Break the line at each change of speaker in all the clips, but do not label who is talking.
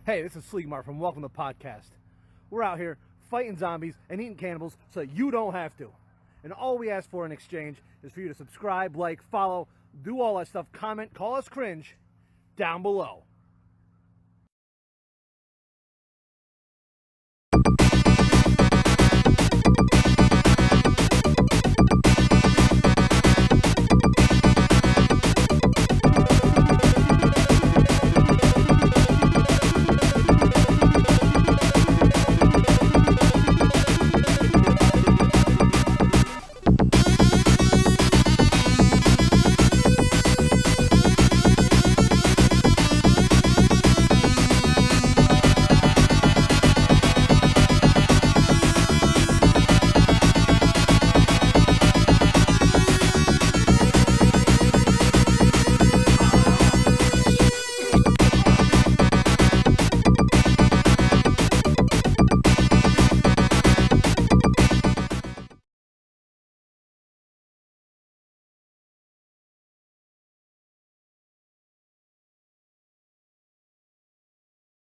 Hey, this is SLEEGMAR'S from WELCOME2PODCAST. We're out here fighting zombies and eating cannibals so you don't have to. And all we ask for in exchange is for you to subscribe, like, follow, do all that stuff, comment, call us cringe down below.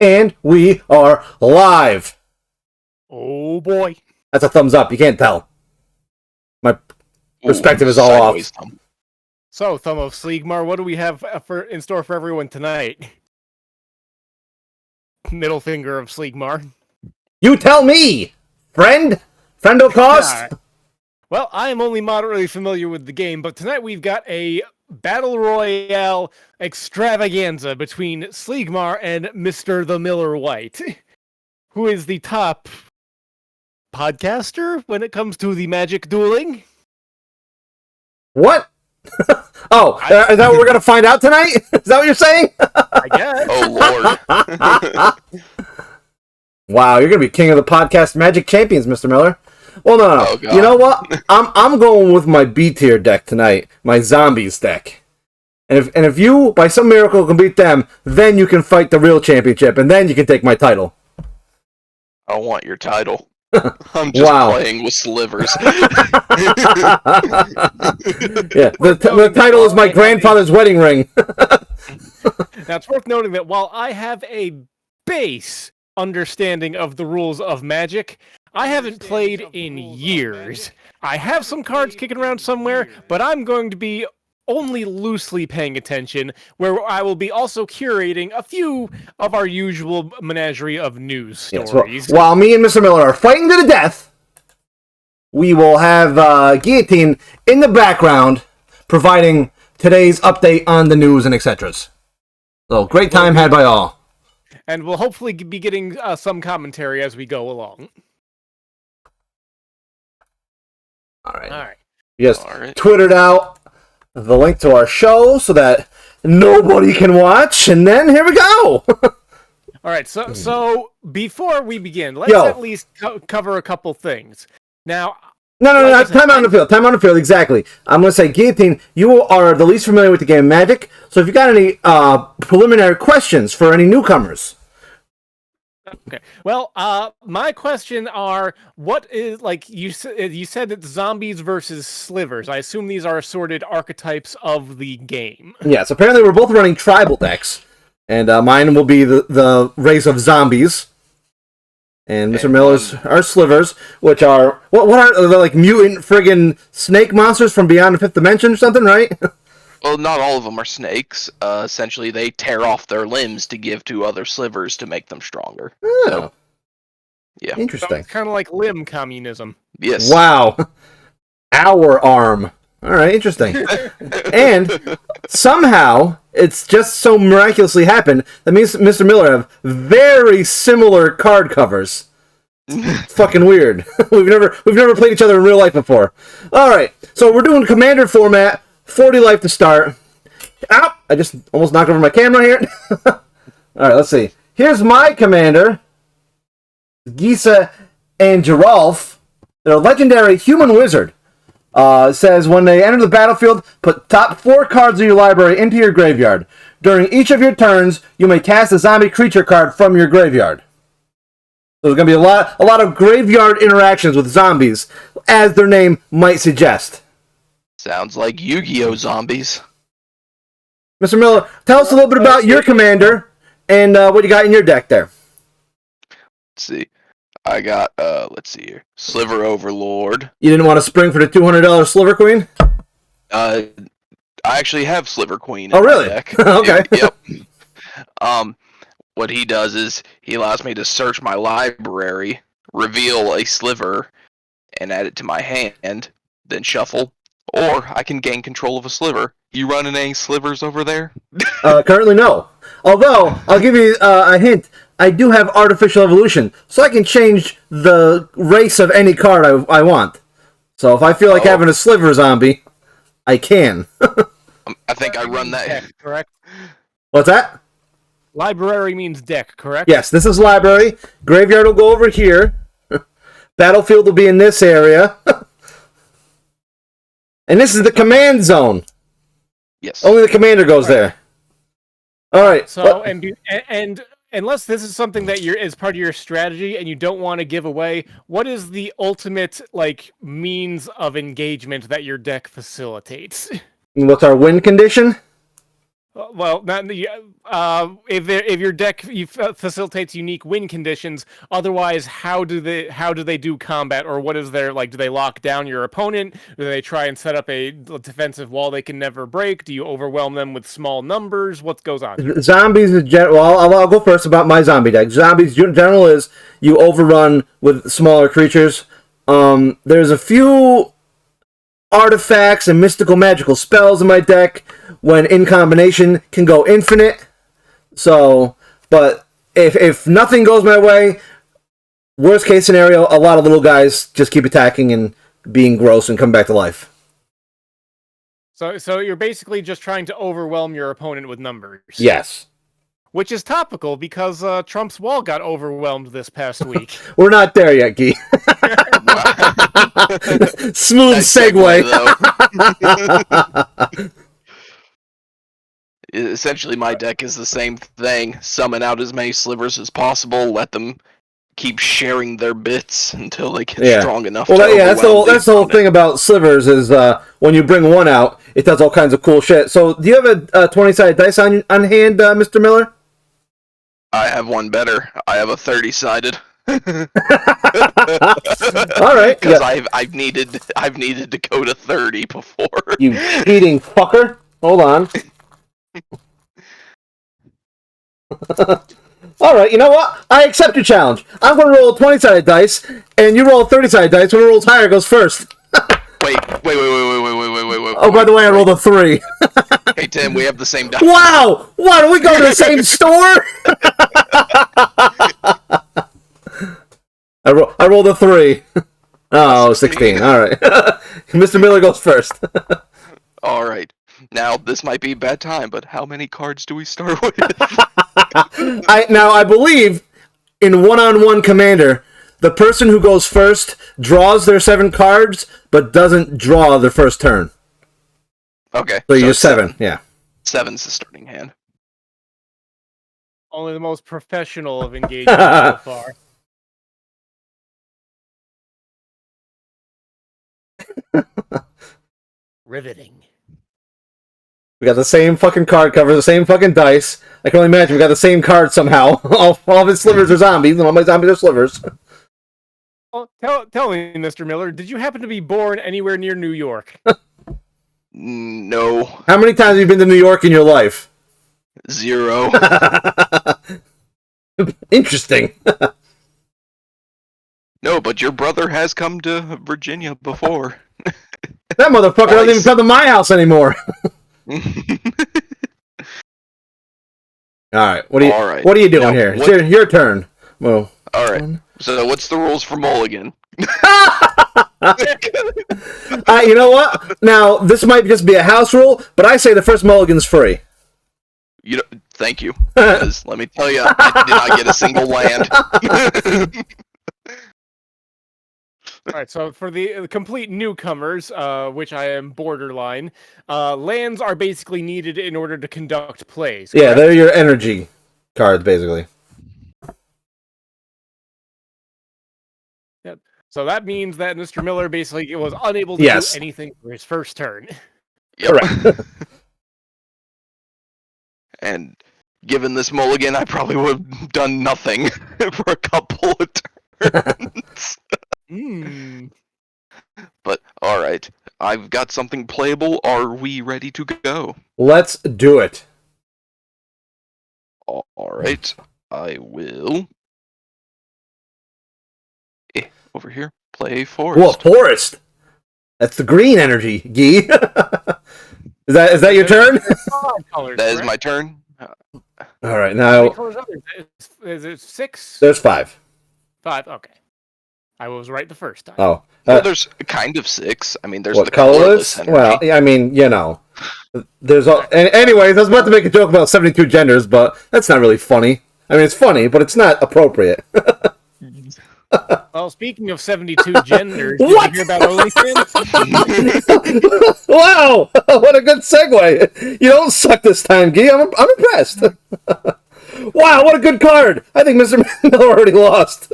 And we are live.
Oh boy.
That's a thumbs up. You can't tell. My perspective is all off.
Thumb.
So, Thumb of SLEEGMAR, what do we have in store for everyone tonight? Middle finger of SLEEGMAR.
You tell me, friend. Friendo cost.
Well, I am only moderately familiar with the game, but tonight we've got a Battle Royale extravaganza between SLEEGMAR and Mr. the Miller White, who is the top podcaster when it comes to the magic dueling.
What? Oh, is that what we're going to find out tonight? Is that what you're saying?
I guess.
Oh, Lord.
Wow, you're going to be king of the podcast magic champions, Mr. Miller. Well, no.
Oh, God.
You know what? I'm going with my B tier deck tonight, my zombies deck. And if you, by some miracle, can beat them, then you can fight the real championship, and then you can take my title.
I want your title. I'm just playing with slivers.
Yeah, the title is my grandfather's wedding ring.
Now, it's worth noting that while I have a base understanding of the rules of Magic, I haven't played in years. I have some cards kicking around somewhere, but I'm going to be only loosely paying attention, where I will be also curating a few of our usual menagerie of news stories.
Yes, well, while me and Mr. Miller are fighting to the death, we will have Guillotine in the background, providing today's update on the news and etc. So, great time had by all.
And we'll hopefully be getting some commentary as we go along.
All right.
All
Just
right.
twittered out the link to our show so that nobody can watch, and then here we go.
All right, so before we begin, let's at least cover a couple things. Now,
No, time out on the field, exactly. I'm going to say, Guillotine, you are the least familiar with the game of Magic, so if you got any preliminary questions for any newcomers.
Okay. Well, my question are, what is, like, you said that zombies versus slivers. I assume these are assorted archetypes of the game.
Yes, apparently we're both running tribal decks, and mine will be the race of zombies, and Mr. Miller's are slivers, which are, what are they, like mutant friggin' snake monsters from beyond the 5th dimension or something, right?
Well, not all of them are snakes. Essentially, they tear off their limbs to give to other slivers to make them stronger.
Oh.
So, yeah.
Interesting.
So it's kind of like limb communism.
Yes.
Wow. Our arm. All right, interesting. And somehow, it's just so miraculously happened that me and Mr. Miller have very similar card covers. It's fucking weird. We've never played each other in real life before. All right, so we're doing commander format. 40 life to start. Ow! I just almost knocked over my camera here. All right, let's see. Here's my commander, Gisa And Geralf. They're a legendary human wizard. Says when they enter the battlefield, put top 4 cards of your library into your graveyard. During each of your turns, you may cast a zombie creature card from your graveyard. So there's going to be a lot of graveyard interactions with zombies, as their name might suggest.
Sounds like Yu-Gi-Oh! Zombies.
Mr. Miller, tell us a little bit about your commander, And what you got in your deck there?
Let's see. I got, let's see here. Sliver Overlord.
You didn't want to spring for the $200 Sliver Queen?
I actually have Sliver Queen in
Oh, really?
my deck.
Okay.
Yep. What he does is he allows me to search my library, reveal a sliver, and add it to my hand, then shuffle. Or I can gain control of a sliver. You running any slivers over there?
Currently, no. Although, I'll give you a hint. I do have Artificial Evolution, so I can change the race of any card I want. So if I feel like having a Sliver zombie, I can.
I think I run that.
Deck, correct?
What's that?
Library means deck, correct?
Yes, this is library. Graveyard will go over here. Battlefield will be in this area. And this is the command zone.
Yes.
Only the commander goes there. All right.
So, and unless this is something that is part of your strategy and you don't want to give away, what is the ultimate means of engagement that your deck facilitates?
What's our win condition?
Well, not if your deck facilitates unique win conditions. Otherwise, how do they do combat, or what is their do they lock down your opponent? Do they try and set up a defensive wall they can never break? Do you overwhelm them with small numbers? What goes on?
Zombies is well, I'll go first about my zombie deck. Zombies general is you overrun with smaller creatures. There's a few artifacts and mystical magical spells in my deck when in combination can go infinite. So, but if nothing goes my way, worst case scenario, a lot of little guys just keep attacking and being gross and come back to life.
So you're basically just trying to overwhelm your opponent with numbers.
Yes.
Which is topical because Trump's wall got overwhelmed this past week.
We're not there yet, Gee. Smooth segue.
Essentially, my deck is the same thing. Summon out as many slivers as possible. Let them keep sharing their bits until they get strong enough.
Well,
to
that's the whole thing about slivers is when you bring one out, it does all kinds of cool shit. So, do you have a 20-sided dice on hand, Mr. Miller?
I have one better. I have a 30-sided.
All right.
Because I've needed to go to 30 before.
You cheating fucker! Hold on. All right. You know what? I accept your challenge. I'm going to roll a 20-sided dice, and you roll a 30-sided dice. Whoever rolls higher goes first.
Wait.
Oh, by the way, I rolled a 3.
Hey, Tim, we have the same dice.
Wow! What? Are we going to the same store? I rolled a 3. Oh, 16. All right. Mr. Miller goes first.
All right. Now, this might be a bad time, but how many cards do we start with?
I believe in one-on-one Commander, the person who goes first draws their 7 cards, but doesn't draw their first turn.
Okay.
So you're 7, yeah.
7's the starting hand.
Only the most professional of engagements so far. Riveting.
We got the same fucking card cover, the same fucking dice. I can only imagine we got the same card somehow. all of his slivers are zombies, and all my zombies are slivers.
Well, tell me, Mr. Miller, did you happen to be born anywhere near New York?
No.
How many times have you been to New York in your life?
0.
Interesting.
No, but your brother has come to Virginia before.
That motherfucker doesn't even come to my house anymore. Alright, what are you doing here? It's your turn. Well,
alright. So what's the rules for Mulligan?
You know what? Now, this might just be a house rule, but I say the first mulligan's free.
Thank you. Because, let me tell you, I did not get a single land.
Alright, so for the complete newcomers, which I am borderline, lands are basically needed in order to conduct plays.
Yeah,
correct?
they're your energy cards, basically.
Yep. So that means that Mr. Miller basically was unable to do anything for his first turn.
Yep.
Correct.
And given this mulligan, I probably would have done nothing for a couple of turns. But, alright. I've got something playable. Are we ready to go?
Let's do it.
Alright. I will... over here. Play forest.
Whoa, forest! That's the green energy, Gee. Is that your turn?
That is my turn.
Alright, now...
Is it 6?
There's 5.
5, okay. I was right the first time.
Oh.
Well, there's kind of 6. I mean, there's
what,
the
colorless?
energy.
Well, I mean, you know. There's all... Anyways, I was about to make a joke about 72 genders, but that's not really funny. I mean, it's funny, but it's not appropriate.
Well, speaking of 72 genders,
What?
did you hear about OnlyFans?
Wow! What a good segue. You don't suck this time, Gee. I'm impressed. Wow, what a good card. I think Mr. Miller already lost.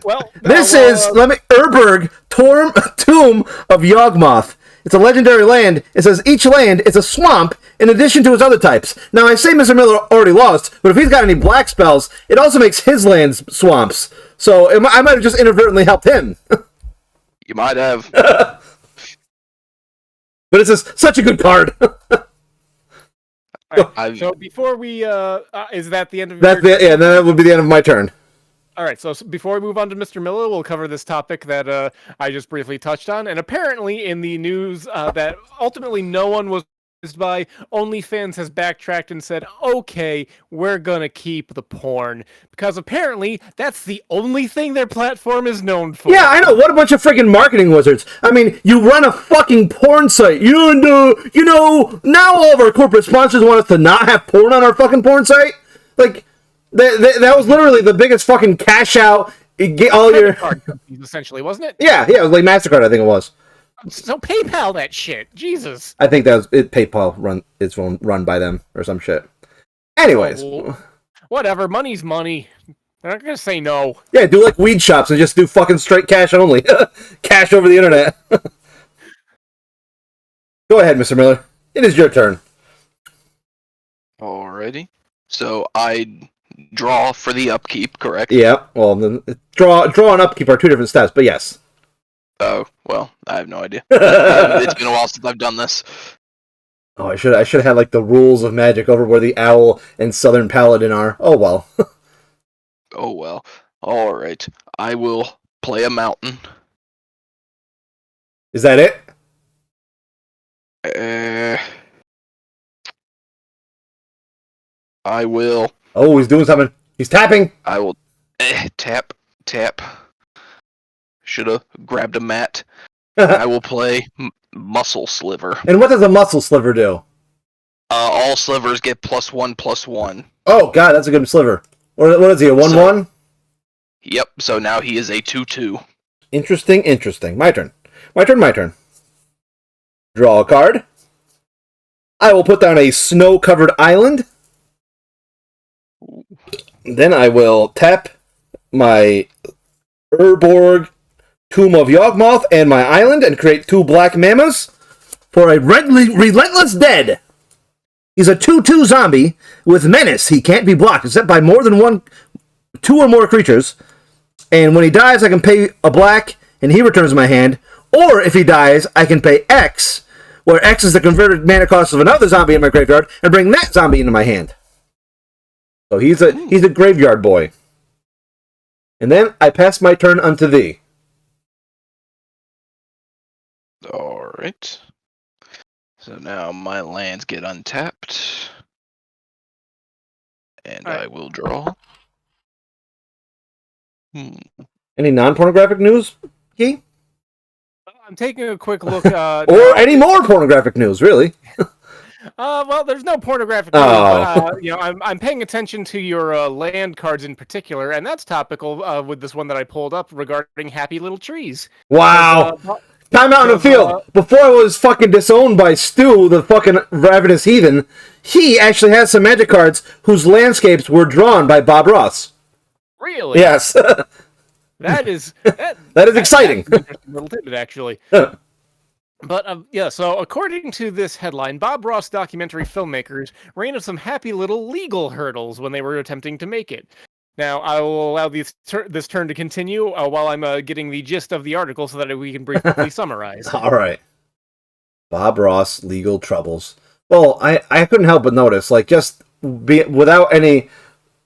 Well,
This is Urberg Tomb of Yawgmoth. It's a legendary land. It says each land is a swamp in addition to its other types. Now, I say Mr. Miller already lost, but if he's got any black spells, it also makes his lands swamps. So I might have just inadvertently helped him.
You might have.
But it's such a good card.
Right, so before we, is that the end of
Yeah, then that would be the end of my turn.
All right, so before we move on to Mr. Miller, we'll cover this topic that I just briefly touched on. And apparently in the news that ultimately no one was by, OnlyFans has backtracked and said, okay, we're going to keep the porn. Because apparently that's the only thing their platform is known for.
Yeah, I know. What a bunch of freaking marketing wizards. I mean, you run a fucking porn site. You know, now all of our corporate sponsors want us to not have porn on our fucking porn site. Like... That was literally the biggest fucking cash out. Get all your
card companies, essentially, wasn't it?
Yeah, it was like MasterCard. I think it was.
So PayPal that shit, Jesus.
I think that was it. PayPal run by them or some shit. Anyways,
whatever. Money's money. They're not gonna say no.
Yeah, do like weed shops and just do fucking straight cash only. Cash over the internet. Go ahead, Mr. Miller. It is your turn.
Alrighty. So I draw for the upkeep, correct?
Yeah. Well, draw and upkeep are two different steps, but yes.
Oh, well, I have no idea. It's been a while since I've done this.
Oh, I should have had like the rules of Magic over where the owl and Southern Paladin are. Oh well.
Oh well. Alright. I will play a mountain.
Is that it?
I will.
Oh, he's doing something. He's tapping.
I will tap. Should have grabbed a mat. I will play Muscle Sliver.
And what does a Muscle Sliver do?
All slivers get +1/+1.
Oh god, that's a good sliver. What is he, a 1/1?
Yep, so now he is a 2/2.
Interesting. My turn. Draw a card. I will put down a snow-covered island. Then I will tap my Urborg Tomb of Yawgmoth and my island and create 2 black mammoths for a Relentless Dead. He's a 2/2 zombie with menace. He can't be blocked except by more than 2 or more creatures. And when he dies, I can pay a black and he returns my hand. Or if he dies, I can pay X, where X is the converted mana cost of another zombie in my graveyard, and bring that zombie into my hand. So he's a graveyard boy. And then I pass my turn unto thee.
Alright. So now my lands get untapped. And I will draw.
Any non-pornographic news, Key?
I'm taking a quick look.
Or any more pornographic news, really.
Well, there's no pornographic news, but, I'm paying attention to your land cards in particular, and that's topical with this one that I pulled up regarding Happy Little Trees.
Wow. Time out in the field. Before I was fucking disowned by Stu, the fucking ravenous heathen, he actually has some Magic cards whose landscapes were drawn by Bob Ross.
Really?
Yes.
That is
exciting.
That's an interesting little tidbit, actually. But yeah, so according to this headline, Bob Ross documentary filmmakers ran into some happy little legal hurdles when they were attempting to make it. Now, I will allow this turn to continue while I'm getting the gist of the article so that we can briefly summarize.
All right. Bob Ross, legal troubles. Well, I couldn't help but notice, like, without any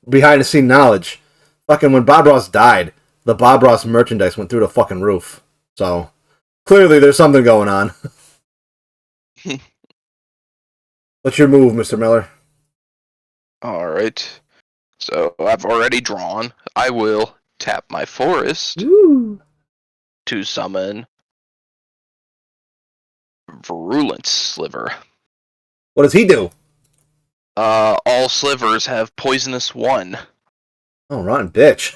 behind-the-scene knowledge, fucking when Bob Ross died, the Bob Ross merchandise went through the fucking roof. So, clearly there's something going on. What's your move, Mr. Miller?
Alright. So, I've already drawn. I will tap my forest
Woo.
to summon Virulent Sliver.
What does he do?
All slivers have poisonous 1.
Oh, rotten bitch.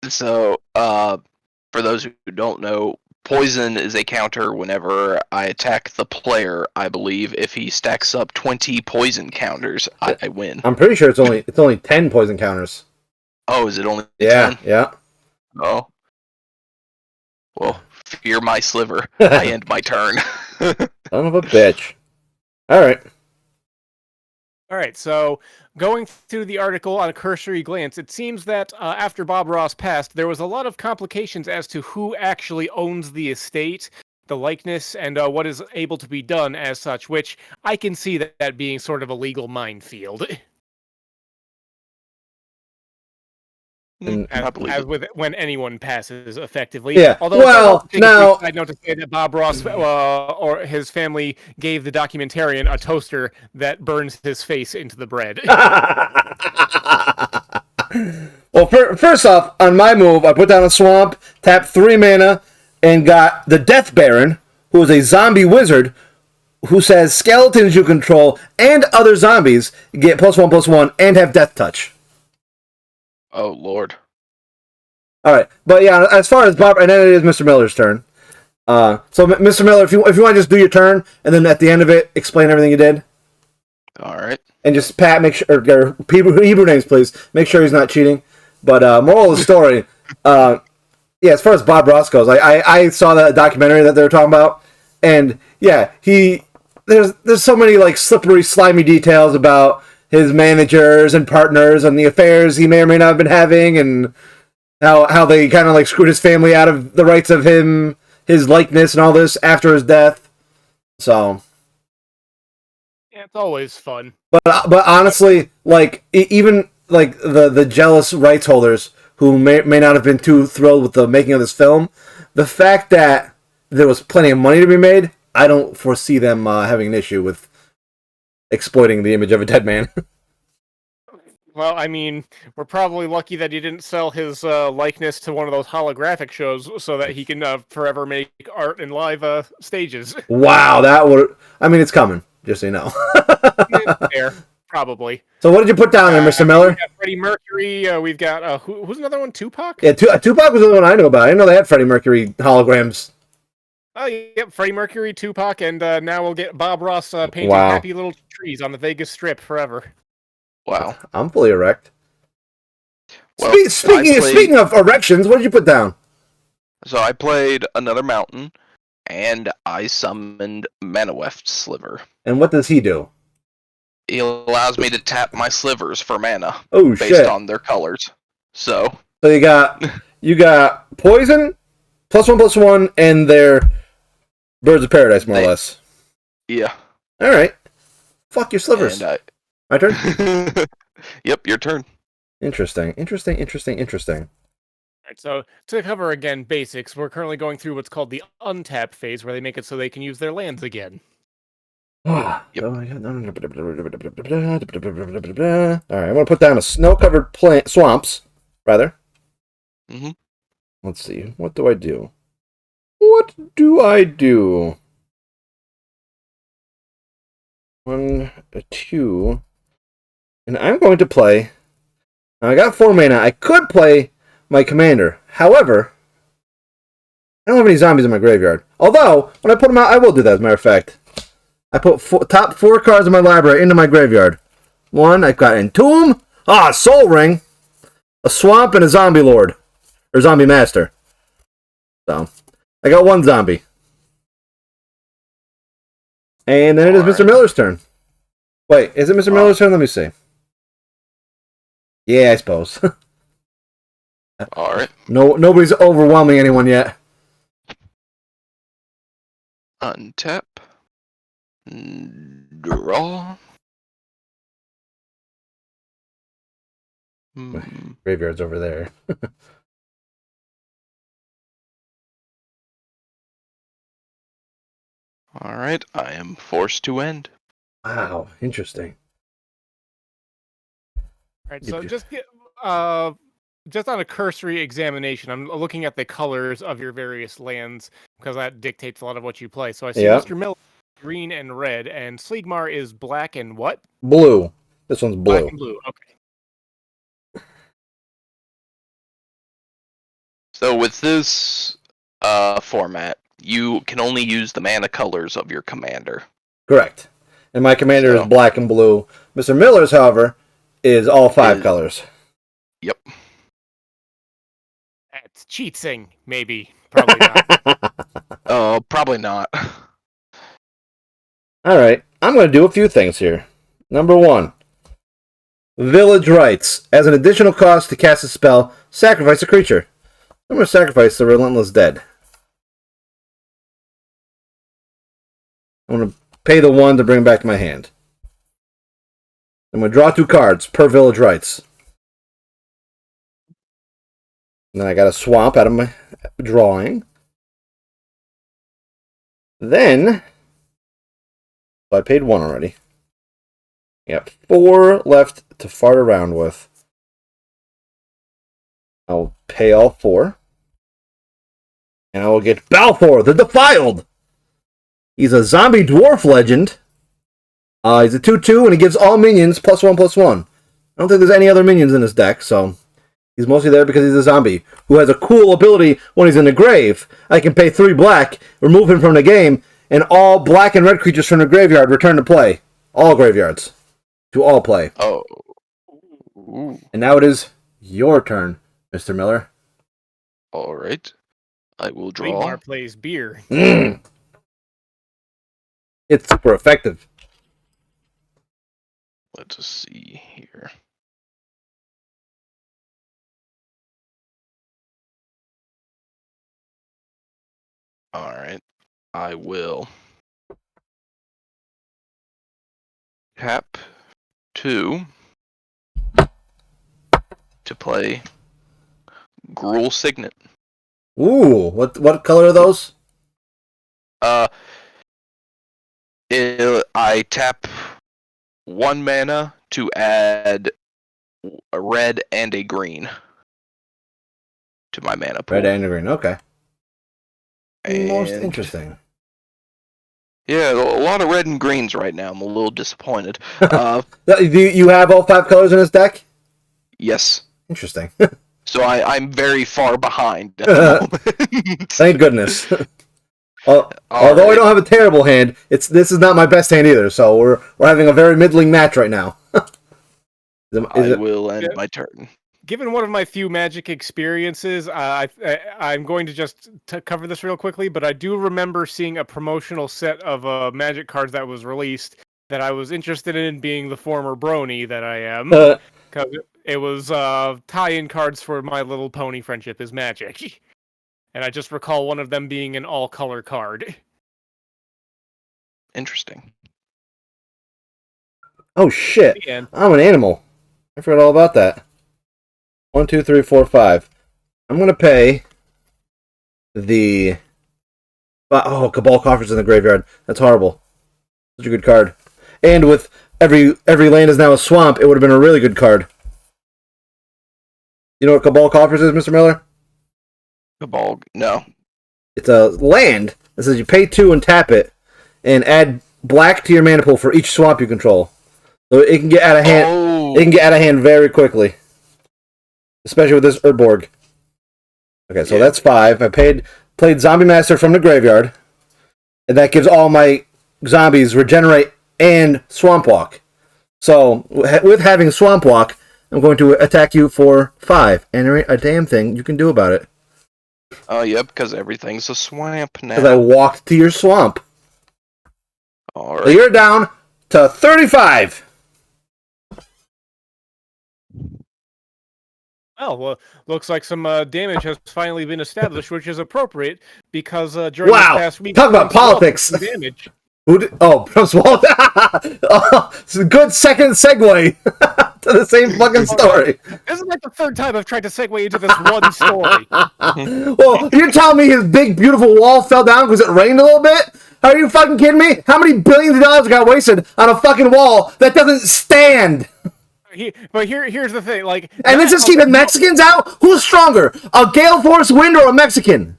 So, for those who don't know, poison is a counter whenever I attack the player. I believe if he stacks up 20 poison counters, I win.
I'm pretty sure it's only 10 poison counters.
Oh, is it only 10?
Yeah.
Oh. Well, fear my sliver. I end my turn.
Son of a bitch. Alright.
All right, so going through the article on a cursory glance, it seems that after Bob Ross passed, there was a lot of complications as to who actually owns the estate, the likeness, and what is able to be done as such, which I can see that being sort of a legal minefield. As with when anyone passes, effectively.
Yeah.
Although
Well, now
I'd note to say that Bob Ross or his family gave the documentarian a toaster that burns his face into the bread.
Well, first off, on my move, I put down a swamp, tapped 3 mana, and got the Death Baron, who is a zombie wizard, who says skeletons you control and other zombies get +1/+1 and have death touch.
Oh, Lord.
Alright, but yeah, as far as Bob, and then it is Mr. Miller's turn. So, Mr. Miller, if you want to just do your turn, and then at the end of it, explain everything you did.
Alright.
And just make sure, or Hebrew names, please. Make sure he's not cheating. But moral of the story, yeah, as far as Bob Ross goes, I saw that documentary that they were talking about, and yeah, there's so many like slippery, slimy details about his managers and partners and the affairs he may or may not have been having, and how they kind of like screwed his family out of the rights of him, his likeness, and all this after his death. So,
Yeah, it's always fun.
but honestly, like even like the jealous rights holders who may not have been too thrilled with the making of this film, the fact that there was plenty of money to be made, I don't foresee them having an issue with exploiting the image of a dead man.
Well, I mean, we're probably lucky that he didn't sell his likeness to one of those holographic shows so that he can forever make art in live stages.
Wow, that would... I mean, it's coming, just so you know.
Fair, probably.
So what did you put down there, Mr. Miller?
We've got Freddie Mercury, we've got... who's another one? Tupac?
Yeah, Tupac was the one I knew about. I didn't know they had Freddie Mercury holograms.
Oh, yep, Freddie Mercury, Tupac, and now we'll get Bob Ross painting happy little trees on the Vegas Strip forever.
Wow.
I'm fully erect.
Well,
Speaking of erections, what did you put down?
So I played another mountain, and I summoned Manaweft Sliver.
And what does he do?
He allows me to tap my slivers for mana.
Oh,
based
shit.
on their colors. So
you got poison, +1/+1, and their Birds of Paradise, more or less.
Yeah.
Alright. Fuck your slivers. My turn?
Yep, your turn.
Interesting.
Alright, so to cover again basics, we're currently going through what's called the Untapped Phase, where they make it so they can use their lands again.
Alright, I'm going to put down a snow-covered swamps, rather.
Mm-hmm.
Let's see. What do I do? One, a 2. And I'm going to play... Now, I got 4 mana. I could play my commander. However, I don't have any zombies in my graveyard. Although, when I put them out, I will do that, as a matter of fact. I put top 4 cards of my library into my graveyard. 1, I've got Entomb, Soul Ring, a Swamp, and a Zombie Lord. Or Zombie Master. So, I got 1 zombie. And then it is Mr. Miller's turn. Wait, is it Mr. Miller's turn? Let me see. Yeah, I suppose.
All right.
Nobody's overwhelming anyone yet.
Untap. Draw.
Graveyard's over there.
All right. I am forced to end.
Wow, interesting.
All right, so just on a cursory examination, I'm looking at the colors of your various lands because that dictates a lot of what you play. So I see Mr. Miller green and red, and SLEEGMAR is black and what?
Blue. This one's blue.
Black and blue. Okay.
So with this format, you can only use the mana colors of your commander.
Correct. And my commander is black and blue. Mr. Miller's, however, is all 5 colors.
Yep.
That's cheating, maybe. Probably not.
Oh, probably not.
Alright, I'm going to do a few things here. Number 1. Village Rites. As an additional cost to cast a spell, sacrifice a creature. I'm going to sacrifice the Relentless Dead. I'm going to pay the 1 to bring back to my hand. I'm going to draw 2 cards per Village Rites. And then I got a swamp out of my drawing. Then, I paid 1 already. Yep, 4 left to fart around with. I'll pay all 4. And I will get Balfour, the Defiled! He's a zombie dwarf legend. He's a 2/2, and he gives all minions +1/+1. I don't think there's any other minions in his deck, so he's mostly there because he's a zombie who has a cool ability when he's in the grave. I can pay 3 black, remove him from the game, and all black and red creatures from the graveyard return to play. All graveyards. To all play.
Oh. Ooh.
And now it is your turn, Mr. Miller.
All right. I will draw.
SLEEGMAR plays beer.
It's super effective.
Let's see here. All right. I will tap 2 to play Gruul Signet.
Ooh, what color are those?
I tap 1 mana to add a red and a green to my mana pool.
Red and green, okay.
And
Most interesting.
yeah, a lot of red and greens right now. I'm a little disappointed.
Do you have all 5 colors in this deck?
Yes.
Interesting.
So I'm very far behind at the moment.
Thank goodness. Although I don't have a terrible hand, this is not my best hand either. So we're having a very middling match right now.
I will end my turn.
Given one of my few Magic experiences, I'm going to just cover this real quickly, but I do remember seeing a promotional set of Magic cards that was released that I was interested in, being the former brony that I am. Because it was tie-in cards for My Little Pony Friendship is Magic. And I just recall one of them being an all-color card.
Interesting.
Oh shit!
Yeah.
I'm an animal. I forgot all about that. 1, 2, 3, 4, 5. I'm gonna pay the Cabal Coffers in the graveyard. That's horrible. Such a good card. And with every land is now a swamp, it would have been a really good card. You know what Cabal Coffers is, Mr. Miller?
Cabal, no.
It's a land that says you pay 2 and tap it, and add black to your mana pool for each swamp you control. So it can get out of hand.
Oh.
It can get out of hand very quickly, especially with this Urborg. Okay, so that's 5. I played Zombie Master from the graveyard, and that gives all my zombies Regenerate and Swamp Walk. So with having Swamp Walk, I'm going to attack you for 5, and there ain't a damn thing you can do about it.
Oh, yep, because everything's a swamp now.
Because I walked to your swamp.
All
So
right.
you're down to 35.
Well, looks like some damage has finally been established, which is appropriate because during this
Wow.
past week,
Talk about
Trump's wall took
politics.
some damage.
Trump's wall. Oh, it's a good second segue to the same fucking story.
This is like the third time I've tried to segue into this one story.
Well, you're telling me his big, beautiful wall fell down because it rained a little bit? Are you fucking kidding me? How many billions of dollars got wasted on a fucking wall that doesn't stand?
But here's the thing, like,
And this is keeping Mexicans out? Who's stronger, a gale force wind or a Mexican?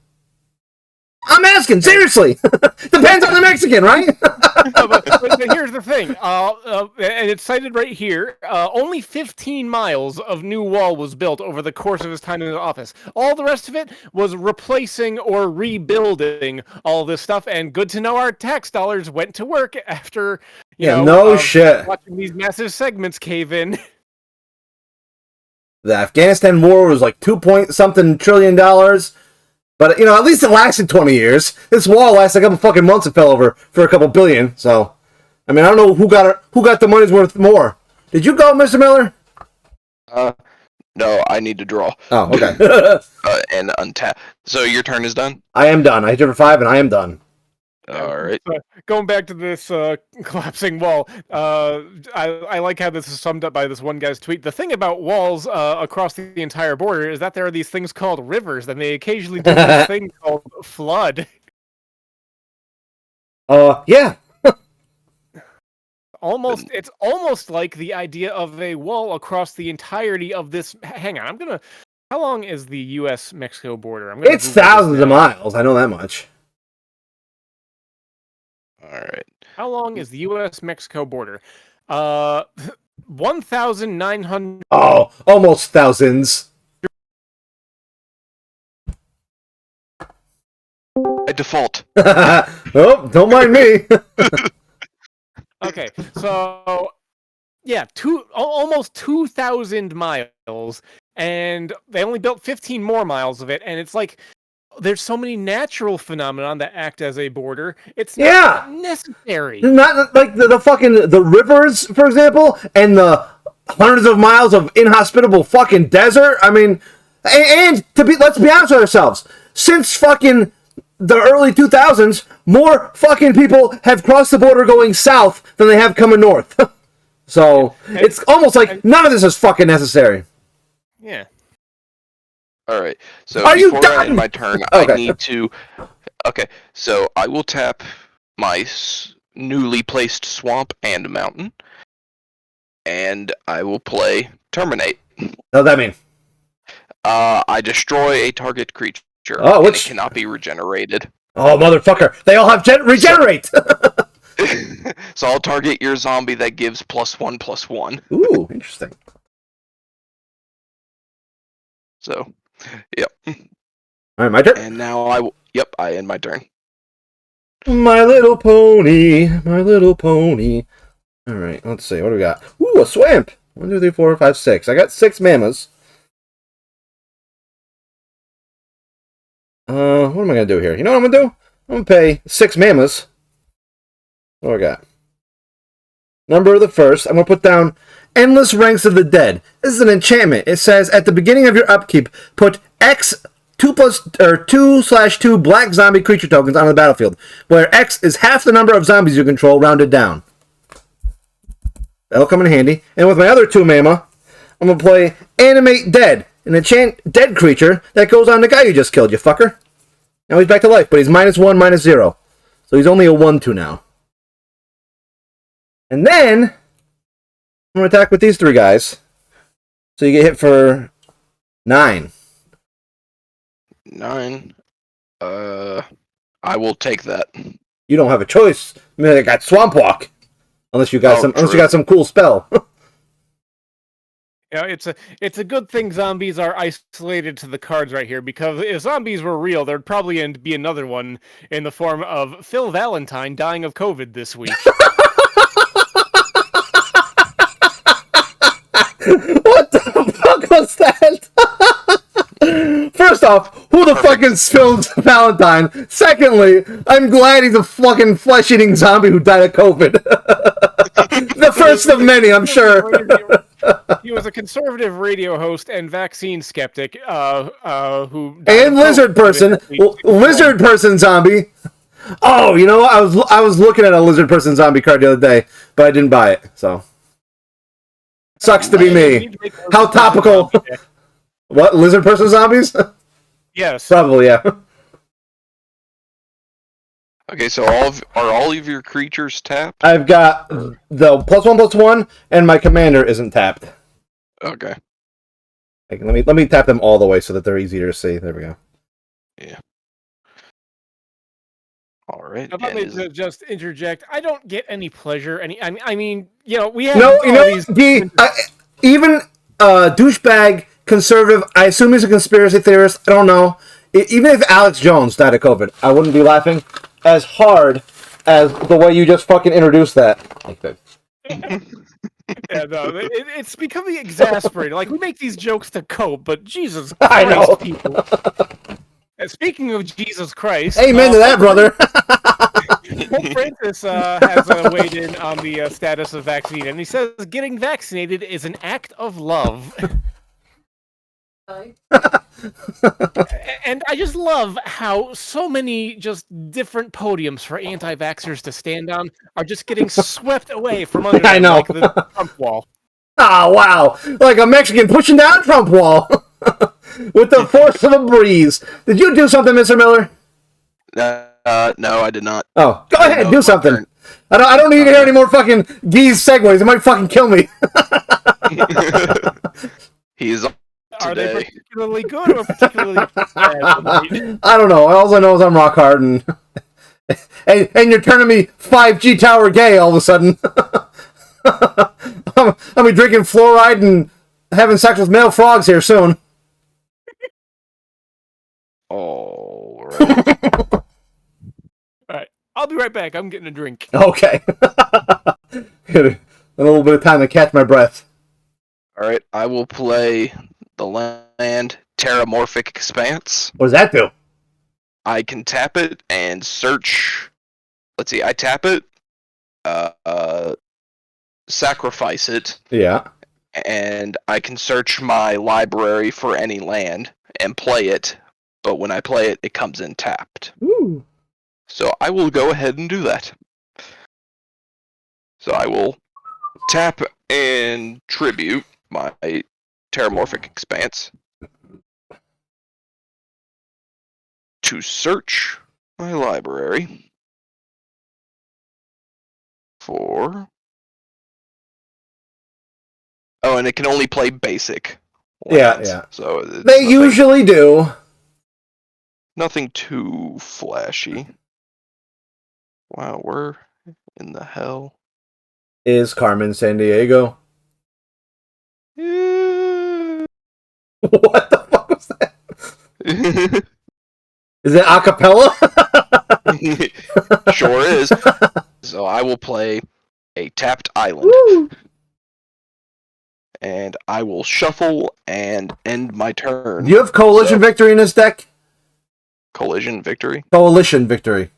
I'm asking, seriously. Depends on the Mexican, right?
but here's the thing, and it's cited right here, only 15 miles of new wall was built over the course of his time in the office. All the rest of it was replacing or rebuilding all this stuff, and good to know our tax dollars went to work after,
Shit.
watching these massive segments cave in.
The Afghanistan war was like $2 trillion. But, at least it lasted 20 years. This wall lasted a couple fucking months and fell over for a couple billion. So, I don't know who got the money's worth more. Did you go, Mr. Miller?
No, I need to draw.
Oh, okay.
And untap. So your turn is done?
I am done. I hit it for 5 and I am done.
All right.
Going back to this collapsing wall, I like how this is summed up by this one guy's tweet. The thing about walls across the entire border is that there are these things called rivers, and they occasionally do this thing called flood.
Yeah.
It's almost like the idea of a wall across the entirety of this. Hang on, how long is the U.S.-Mexico border?
It's thousands of miles. I know that much.
All right.
How long is the U.S.-Mexico border? 1,900.
Oh, almost thousands.
By default.
Oh, don't mind me.
Okay, so yeah, almost 2,000 miles, and they only built 15 more miles of it, and it's like there's so many natural phenomenon that act as a border. It's not necessary.
Not like the fucking the rivers, for example, and the hundreds of miles of inhospitable fucking desert. And let's be honest with ourselves. Since fucking the early 2000s, more fucking people have crossed the border going south than they have coming north. So it's almost like none of this is fucking necessary.
Yeah.
All right. So
Are you
before I
done?
end my turn,
Okay.
I need to. Okay. So I will tap my newly placed swamp and mountain, and I will play terminate.
What does that mean?
I destroy a target creature.
Oh,
and
which
it cannot be regenerated.
Oh, motherfucker! They all have regenerate.
So I'll target your zombie that gives +1/+1.
Ooh, interesting.
So, yep.
All right, my turn.
And now I end my turn.
My little pony, my little pony. All right, let's see. What do we got? Ooh, a swamp. 1, 2, 3, 4, 5, 6. I got 6 mammoths. What am I gonna do here? You know what I'm gonna do? I'm gonna pay 6 mammoths. What do I got? Number of the first. I'm gonna put down Endless Ranks of the Dead. This is an enchantment. It says at the beginning of your upkeep, put X 2/2 black zombie creature tokens on the battlefield, where X is half the number of zombies you control, rounded down. That'll come in handy. And with my other 2 mana, I'm gonna play Animate Dead, an enchant dead creature that goes on the guy you just killed, you fucker. Now he's back to life, but he's -1, -0. So he's only a 1/2 now. And then I'm gonna attack with these 3 guys. So you get hit for 9.
9. I will take that.
You don't have a choice. I got Swamp Walk. Unless you got some cool spell.
You know, it's a good thing zombies are isolated to the cards right here, because if zombies were real, there'd probably be another one in the form of Phil Valentine dying of COVID this week.
What the fuck was that? First off, who the fucking spilled Valentine? Secondly, I'm glad he's a fucking flesh-eating zombie who died of COVID. The first of many, I'm sure.
He was a conservative radio host and vaccine skeptic who...
And lizard person. Lizard person zombie. Oh, you know what? I was looking at a lizard person zombie card the other day, but I didn't buy it, so... Sucks to be me. How topical. What? Lizard person zombies?
Yes.
Probably, yeah.
Okay, so are all of your creatures tapped?
I've got the +1/+1, and my commander isn't tapped.
Okay.
Let me tap them all the way so that they're easier to see. There we go.
Yeah. All right.
If I may just interject, I don't get any pleasure. I mean, you know, we have
even douchebag conservative. I assume he's a conspiracy theorist. I don't know. Even if Alex Jones died of COVID, I wouldn't be laughing as hard as the way you just fucking introduced that.
Yeah, no, it's becoming exasperating. Like, we make these jokes to cope, but Jesus Christ,
I know.
people. And speaking of Jesus Christ...
Amen to that, brother.
Pope Francis has weighed in on the status of vaccine, and he says getting vaccinated is an act of love. And I just love how so many just different podiums for anti-vaxxers to stand on are just getting swept away from under them,
I know.
like the Trump wall.
Oh, wow. Like a Mexican pushing down Trump wall. With the force of a breeze. Did you do something, Mr. Miller?
No, I did not.
Oh, go ahead, do something. I don't need to hear any more fucking Geese segues. It might fucking kill me.
He's
Are they particularly good or particularly bad?
I don't know. All I know is I'm rock hard and you're turning me 5G tower gay all of a sudden. I'll be drinking fluoride and having sex with male frogs here soon.
All right.
All right, I'll be right back. I'm getting a drink.
Okay. A little bit of time to catch my breath.
All right, I will play the land Terramorphic Expanse.
What does that do?
I can tap it and search. Let's see, I tap it, sacrifice it.
Yeah.
And I can search my library for any land and play it. But when I play it, it comes in tapped.
Ooh.
So I will go ahead and do that. So I will tap and tribute my Terramorphic Expanse to search my library for... Oh, and it can only play basic lands.
Yeah.
So
they usually do.
Nothing too flashy. Wow, where in the hell
is Carmen Sandiego?
Yeah.
What the fuck was that? Is it a cappella?
Sure is. So I will play a tapped island.
Woo!
And I will shuffle and end my turn.
Do you have Coalition Victory in this deck?
Collision Victory?
Coalition Victory.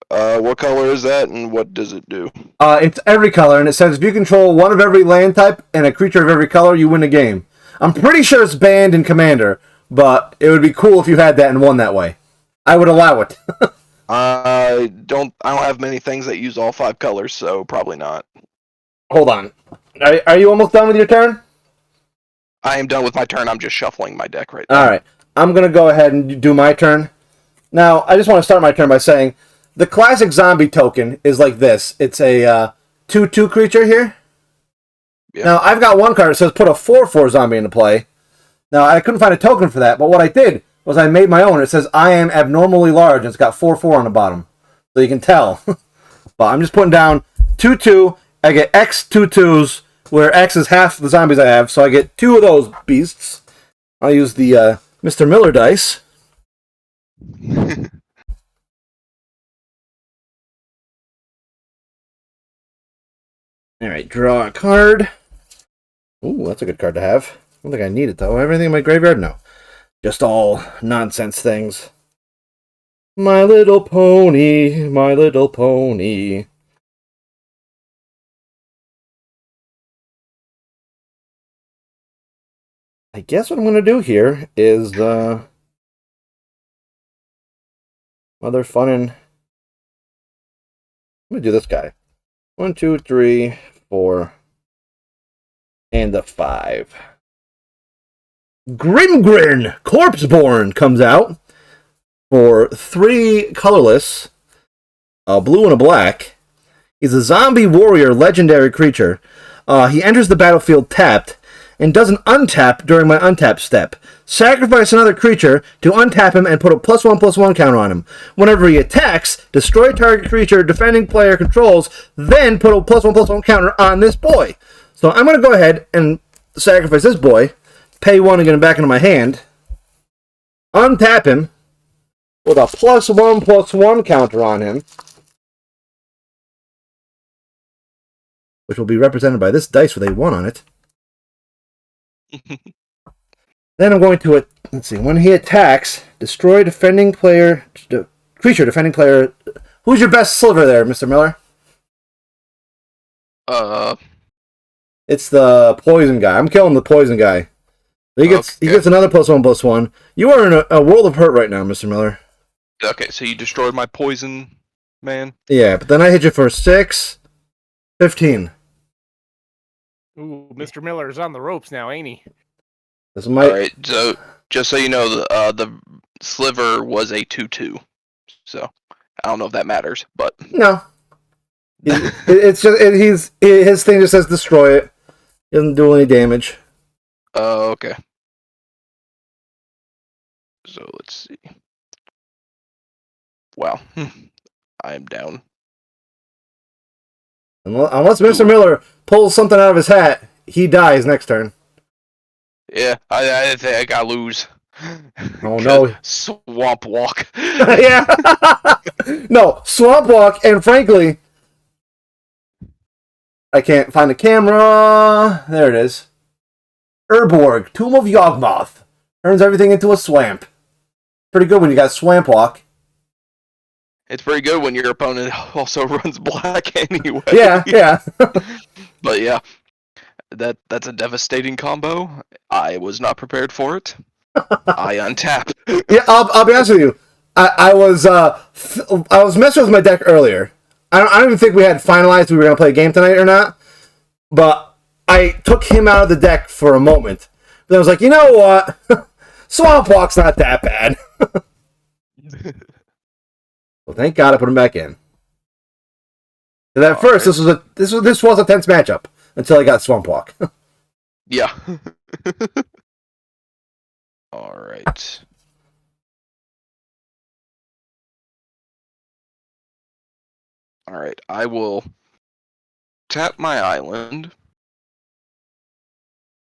What color is that and what does it do?
It's every color, and it says if you control one of every land type and a creature of every color, you win the game. I'm pretty sure it's banned in Commander, but it would be cool if you had that and won that way. I would allow it.
I don't have many things that use all 5 colors, so probably not.
Hold on. Are you almost done with your turn?
I am done with my turn. I'm just shuffling my deck right now.
Alright. I'm going to go ahead and do my turn. Now, I just want to start my turn by saying the classic zombie token is like this. It's a 2/2 creature here. Yeah. Now, I've got one card that says put a 4/4 zombie into play. Now, I couldn't find a token for that, but what I did was I made my own. It says I am abnormally large, and it's got 4/4 on the bottom. So you can tell. But I'm just putting down 2/2. I get X 2/2s, where X is half the zombies I have, so I get 2 of those beasts. I'll use the Mr. Miller dice. Alright, draw a card. Ooh, that's a good card to have. I don't think I need it, though. Everything in my graveyard? No. just all nonsense things. My Little Pony, My Little Pony. I guess what I'm going to do here is mother funnin'. I'm going to do this guy. 1, 2, 3, 4, and a 5. Grimgrin Corpseborn comes out for 3 colorless, a blue and a black. He's a zombie warrior legendary creature. He enters the battlefield tapped and does an untap during my untap step. Sacrifice another creature to untap him and put a +1/+1 counter on him. Whenever he attacks, destroy target creature defending player controls, then put a +1/+1 counter on this boy. So I'm going to go ahead and sacrifice this boy, pay 1 and get him back into my hand, untap him with a +1/+1 counter on him, which will be represented by this dice with a 1 on it. Then I'm going to, let's see, when he attacks, destroy defending player, creature defending player. Who's your best sliver there, Mr. Miller? It's the poison guy. I'm killing the poison guy. He gets another +1/+1. You are in a world of hurt right now, Mr. Miller.
Okay, so you destroyed my poison man?
Yeah, but then I hit you for 6, 15.
Ooh, Mr. Miller's on the ropes now, ain't he?
This is my...
Alright, so just so you know, the sliver was a 2/2. So I don't know if that matters, but
No. It's just his thing just says destroy it. He doesn't do any damage.
okay. So let's see. Wow, I am down.
Unless Mr. Miller pulls something out of his hat, he dies next turn.
Yeah, I think I lose.
Oh no!
Swamp walk.
Yeah. No, swamp walk, and frankly, I can't find the camera. There it is. Urborg, Tomb of Yawgmoth, turns everything into a swamp. Pretty good when you got swamp walk.
It's pretty good when your opponent also runs black anyway.
Yeah.
But yeah, that's a devastating combo. I was not prepared for it. I untap.
Yeah, I'll be honest with you. I was messing with my deck earlier. I don't even think we had finalized if we were going to play a game tonight or not. But I took him out of the deck for a moment. But I was like, you know what? Swamp Walk's not that bad. Well, thank God I put him back in. And at first, right. this was a tense matchup until I got Swamp Walk.
Yeah. All right. All right. I will tap my island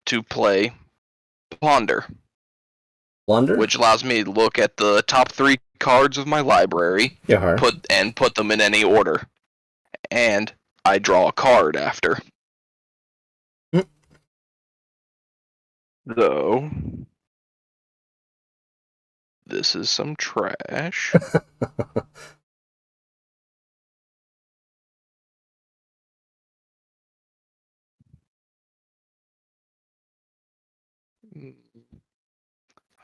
to play Ponder.
Plunder?
Which allows me to look at the top 3 cards of my library, put them in any order, and I draw a card after. Though this is some trash.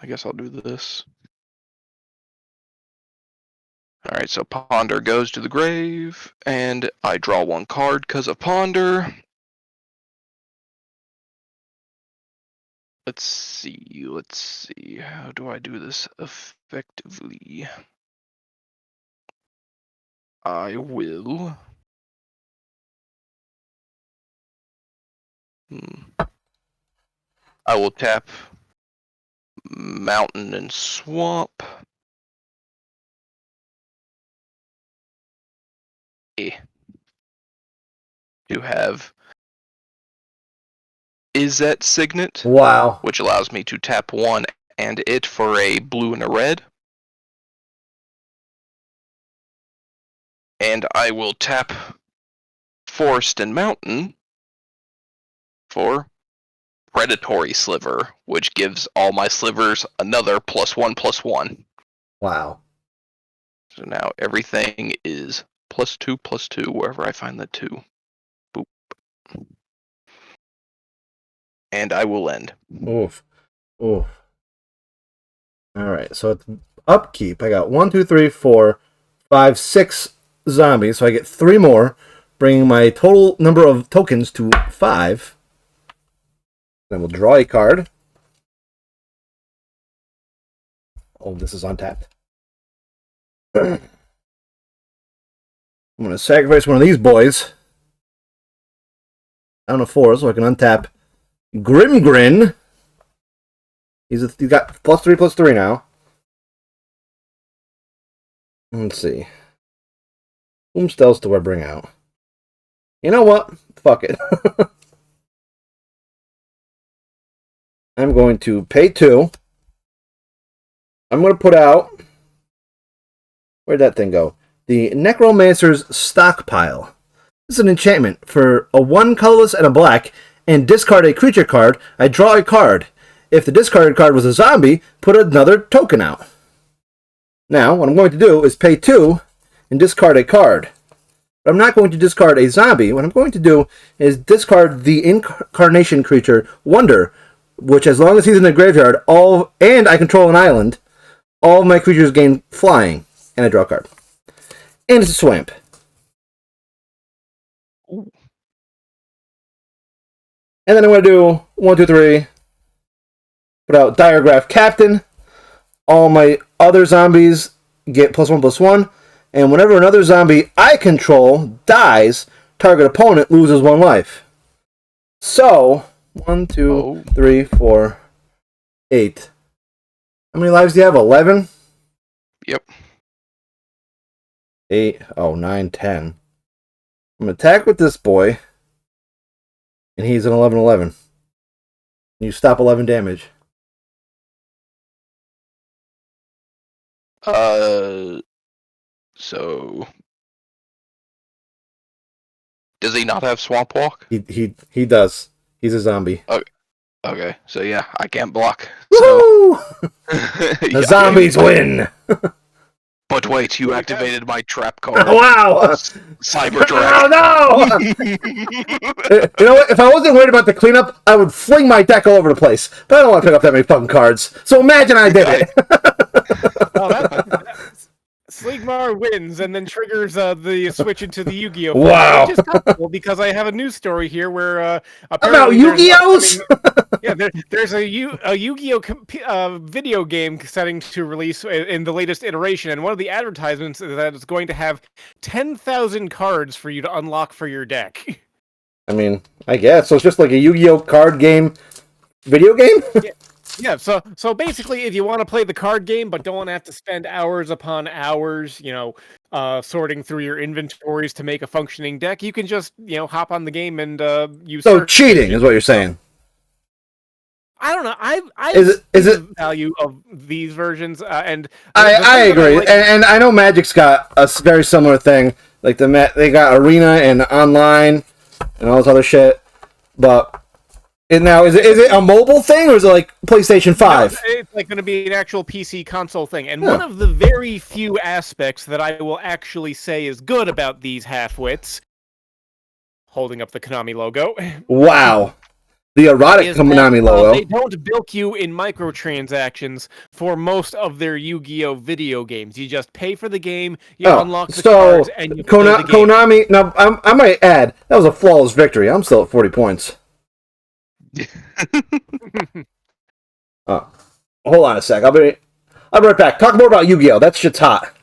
I guess I'll do this. Alright, so Ponder goes to the grave, and I draw 1 card because of Ponder. Let's see. How do I do this effectively? I will... I will tap Mountain and Swamp. To have Izzet Signet.
Wow.
Which allows me to tap 1 and it for a blue and a red. And I will tap Forest and Mountain for predatory sliver, which gives all my slivers another +1/+1.
Wow.
So now everything is +2/+2 wherever I find the 2. Boop. And I will end.
Oof. Oof. Alright, so it's upkeep. I got 1, 2, 3, 4, 5, 6 zombies, so I get 3 more, bringing my total number of tokens to 5. Then we'll draw a card. Oh, this is untapped. I'm going to sacrifice one of these boys. Down to 4, so I can untap Grimgrin. He's got +3/+3 now. Let's see. Whom else do I bring out? You know what? Fuck it. I'm going to pay 2. I'm going to put out... Where'd that thing go? The Necromancer's Stockpile. This is an enchantment. For a 1 colorless and a black, and discard a creature card, I draw a card. If the discarded card was a zombie, put another token out. Now, what I'm going to do is pay 2 and discard a card. But I'm not going to discard a zombie. What I'm going to do is discard the incarnation creature Wonder, which as long as he's in the graveyard, and I control an island, all of my creatures gain flying. And I draw a card. And it's a swamp.
Ooh.
And then I'm going to do 1, 2, 3. Put out Diregraph Captain. All my other zombies get +1/+1. And whenever another zombie I control dies, target opponent loses 1 life. So, 1, 2, 3, 4, 8. How many lives do you have? 11?
Yep.
8, 9, 10. I'm going to attack with this boy. And he's an 11/11. You stop 11 damage.
So does he not have Swamp Walk?
He does. He's a zombie.
Okay, so yeah, I can't block.
Woo!
So
The zombies win.
But wait, you activated my trap card.
Wow!
Cyber
Oh
Drag.
no! You know what? If I wasn't worried about the cleanup, I would fling my deck all over the place. But I don't want to pick up that many fucking cards. So imagine I did it.
SLEEGMAR wins and then triggers the switch into the Yu-Gi-Oh!
Wow.
Which is helpful because I have a news story here where
About
apparently
Yu-Gi-Ohs?
there's a Yu-Gi-Oh! Video game setting to release in the latest iteration, and one of the advertisements is that it's going to have 10,000 cards for you to unlock for your deck.
I mean, I guess. So it's just like a Yu-Gi-Oh! Card game video game?
Yeah, so basically, if you want to play the card game but don't have to spend hours upon hours, sorting through your inventories to make a functioning deck, you can just, hop on the game and use.
So cheating is what you're saying.
I don't know. I
Is it
the value of these versions, and
I agree, and I know Magic's got a very similar thing. Like they got Arena and Online and all this other shit, but. And now, is it a mobile thing, or is it like PlayStation 5?
No, it's like going to be an actual PC console thing. And one of the very few aspects that I will actually say is good about these halfwits, holding up the Konami logo.
Wow. The erotic Konami logo.
They don't bilk you in microtransactions for most of their Yu-Gi-Oh! Video games. You just pay for the game, you unlock the cards, and you play the game.
Konami, now, I might add, that was a flawless victory. I'm still at 40 points. Hold on a sec. I'll be right back. Talk more about Yu-Gi-Oh! That shit's hot.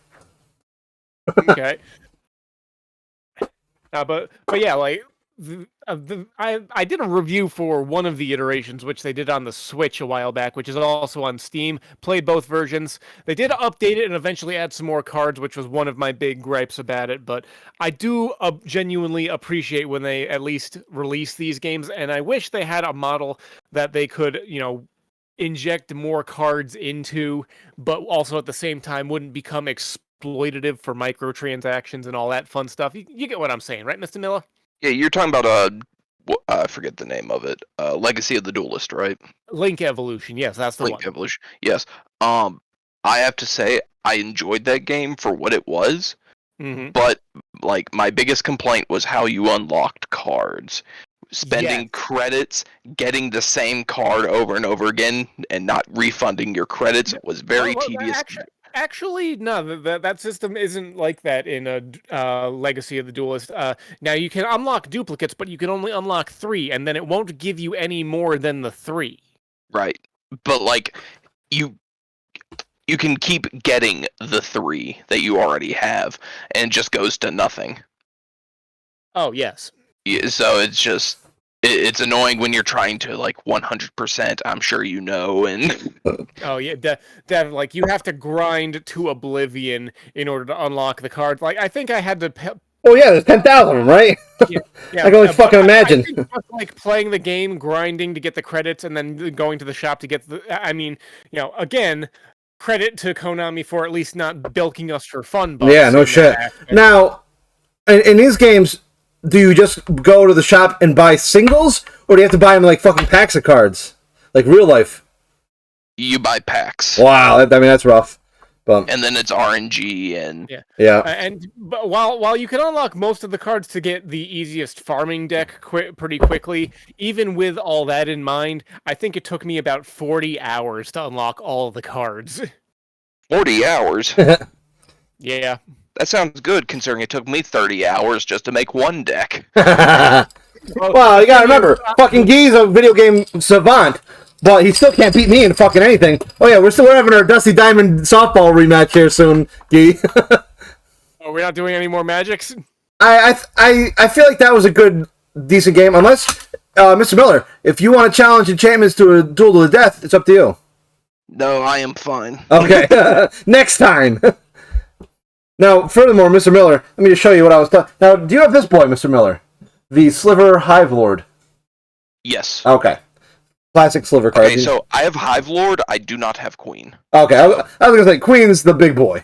Okay. But yeah, like I did a review for one of the iterations, which they did on the Switch a while back, which is also on Steam. Played both versions. They did update it and eventually add some more cards, which was one of my big gripes about it. But I do genuinely appreciate when they at least release these games, and I wish they had a model that they could, inject more cards into, but also at the same time wouldn't become exploitative for microtransactions and all that fun stuff. You get what I'm saying, right, Mr. Miller?
Yeah, you're talking about I forget the name of it. Legacy of the Duelist, right?
Link Evolution, yes, that's the
Link
one.
Evolution. Yes. I have to say I enjoyed that game for what it was, but like my biggest complaint was how you unlocked cards. Spending credits, getting the same card over and over again, and not refunding your credits was very tedious.
Actually, no, that system isn't like that in a Legacy of the Duelist. Now you can unlock duplicates, but you can only unlock 3, and then it won't give you any more than the 3.
Right, but like you can keep getting the 3 that you already have, and it just goes to nothing.
Oh yes.
Yeah, so it's just it's annoying when you're trying to like 100%. I'm sure you know, and
oh yeah, like you have to grind to oblivion in order to unlock the cards. Like I think I had to.
Oh yeah, there's 10,000 of them, right?
Yeah,
I can only fucking imagine.
I think just like playing the game, grinding to get the credits, and then going to the shop to get the. I mean, again, credit to Konami for at least not bilking us for fun.
Yeah, no shit. Now, in these games, do you just go to the shop and buy singles, or do you have to buy them like fucking packs of cards, like real life?
You buy packs.
Wow, I mean that's rough. But
and then it's RNG and
but while you can unlock most of the cards to get the easiest farming deck pretty quickly, even with all that in mind, I think it took me about 40 hours to unlock all of the cards.
40 hours?
Yeah.
That sounds good, considering it took me 30 hours just to make one deck.
Well, you gotta remember, fucking Gee's a video game savant, but he still can't beat me in fucking anything. Oh yeah, we're having our Dusty Diamond softball rematch here soon, Gee.
Oh, we're not doing any more magics?
I feel like that was a good, decent game, unless, Mr. Miller, if you want to challenge enchantments to a duel to the death, it's up to you.
No, I am fine.
Okay, next time. Now, furthermore, Mr. Miller, let me just show you what I was talking. Now, do you have this boy, Mr. Miller? The Sliver Overlord.
Yes.
Okay. Classic Sliver card.
Okay, so I have Hive Lord, I do not have Queen.
Okay, I was going to say, Queen's the big boy.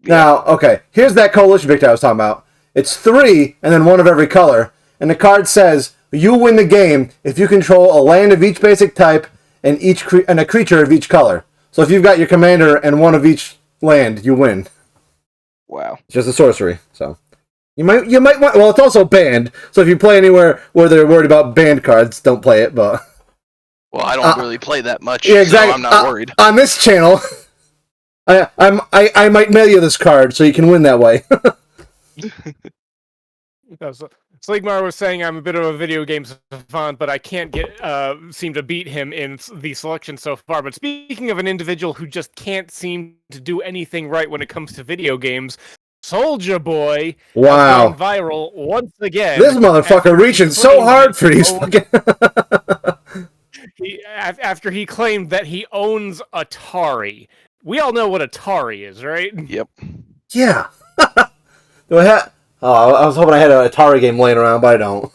Now, okay, here's that coalition victory I was talking about. It's 3, and then 1 of every color, and the card says, you win the game if you control a land of each basic type and and a creature of each color. So if you've got your commander and 1 of each land, you win.
Wow.
It's just a sorcery, so. You might want, well, it's also banned, so if you play anywhere where they're worried about banned cards, don't play it, but.
Well, I don't really play that much,
yeah, exactly.
So I'm not worried.
On this channel, I might mail you this card so you can win that way.
SLEEGMAR was saying I'm a bit of a video game savant, but I can't seem to beat him in the selection so far. But speaking of an individual who just can't seem to do anything right when it comes to video games, Soulja Boy has gone viral once again.
This motherfucker reaching so hard for these fucking...
after he claimed that he owns Atari. We all know what Atari is, right?
Yep.
Yeah. Do I have... Oh, I was hoping I had an Atari game laying around, but I don't.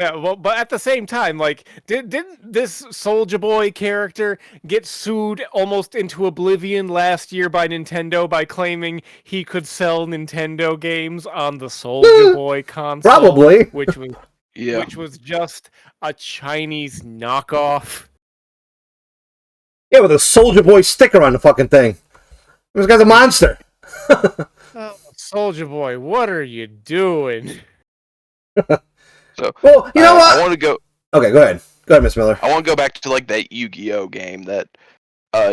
Yeah, well, but at the same time, like, didn't this Soulja Boy character get sued almost into oblivion last year by Nintendo by claiming he could sell Nintendo games on the Soulja Boy console?
Probably.
Which was just a Chinese knockoff.
Yeah, with a Soulja Boy sticker on the fucking thing. This guy's a monster.
Soulja Boy, what are you doing?
So,
well, you know what?
I want to go.
Okay, go ahead. Go ahead, Miss Miller.
I want to go back to like that Yu-Gi-Oh game that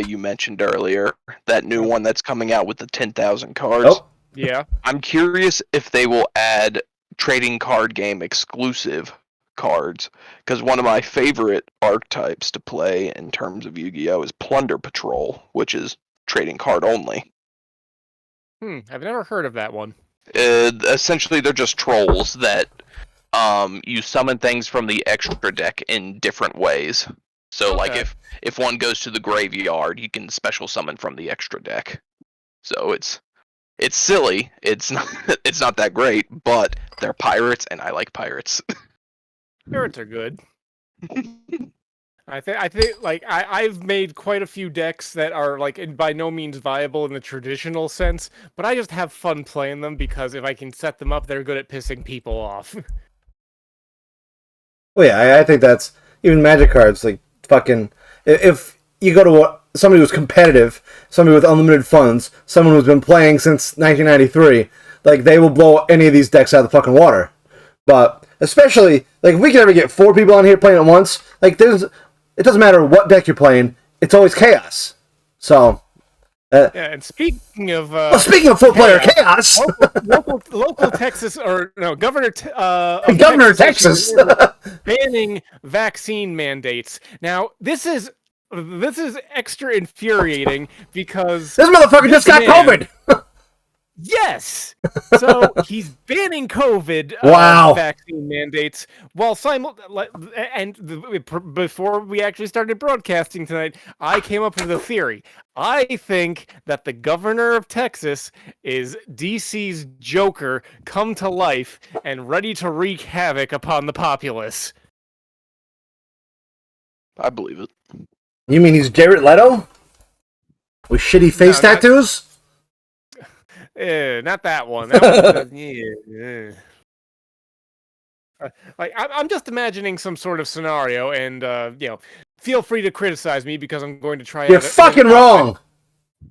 you mentioned earlier. That new one that's coming out with the 10,000 cards.
Oh.
Yeah.
I'm curious if they will add trading card game exclusive cards, because one of my favorite archetypes to play in terms of Yu-Gi-Oh is Plunder Patrol, which is trading card only.
I've never heard of that one.
Essentially, they're just trolls that you summon things from the extra deck in different ways. So, like, if one goes to the graveyard, you can special summon from the extra deck. So it's silly. It's not that great, but they're pirates, and I like pirates.
Pirates are good. I think like I've made quite a few decks that are like by no means viable in the traditional sense, but I just have fun playing them because if I can set them up, they're good at pissing people off.
Well, yeah, I think that's even Magic cards. Like fucking, if you go to somebody who's competitive, somebody with unlimited funds, someone who's been playing since 1993, like they will blow any of these decks out of the fucking water. But especially like if we can ever get 4 people on here playing at once, like it doesn't matter what deck you're playing, it's always chaos. So.
Yeah, and speaking of
4-player chaos,
local Texas or no Governor
Texas
banning vaccine mandates. Now this is extra infuriating because
this motherfucker just got COVID.
Yes, so he's banning COVID vaccine mandates while before we actually started broadcasting tonight, I came up with a theory. I think that the governor of Texas is DC's Joker come to life and ready to wreak havoc upon the populace.
I believe it.
You mean he's Jared Leto with shitty face tattoos?
Not that one. That one like I'm just imagining some sort of scenario, and feel free to criticize me because I'm going to try.
You're fucking wrong.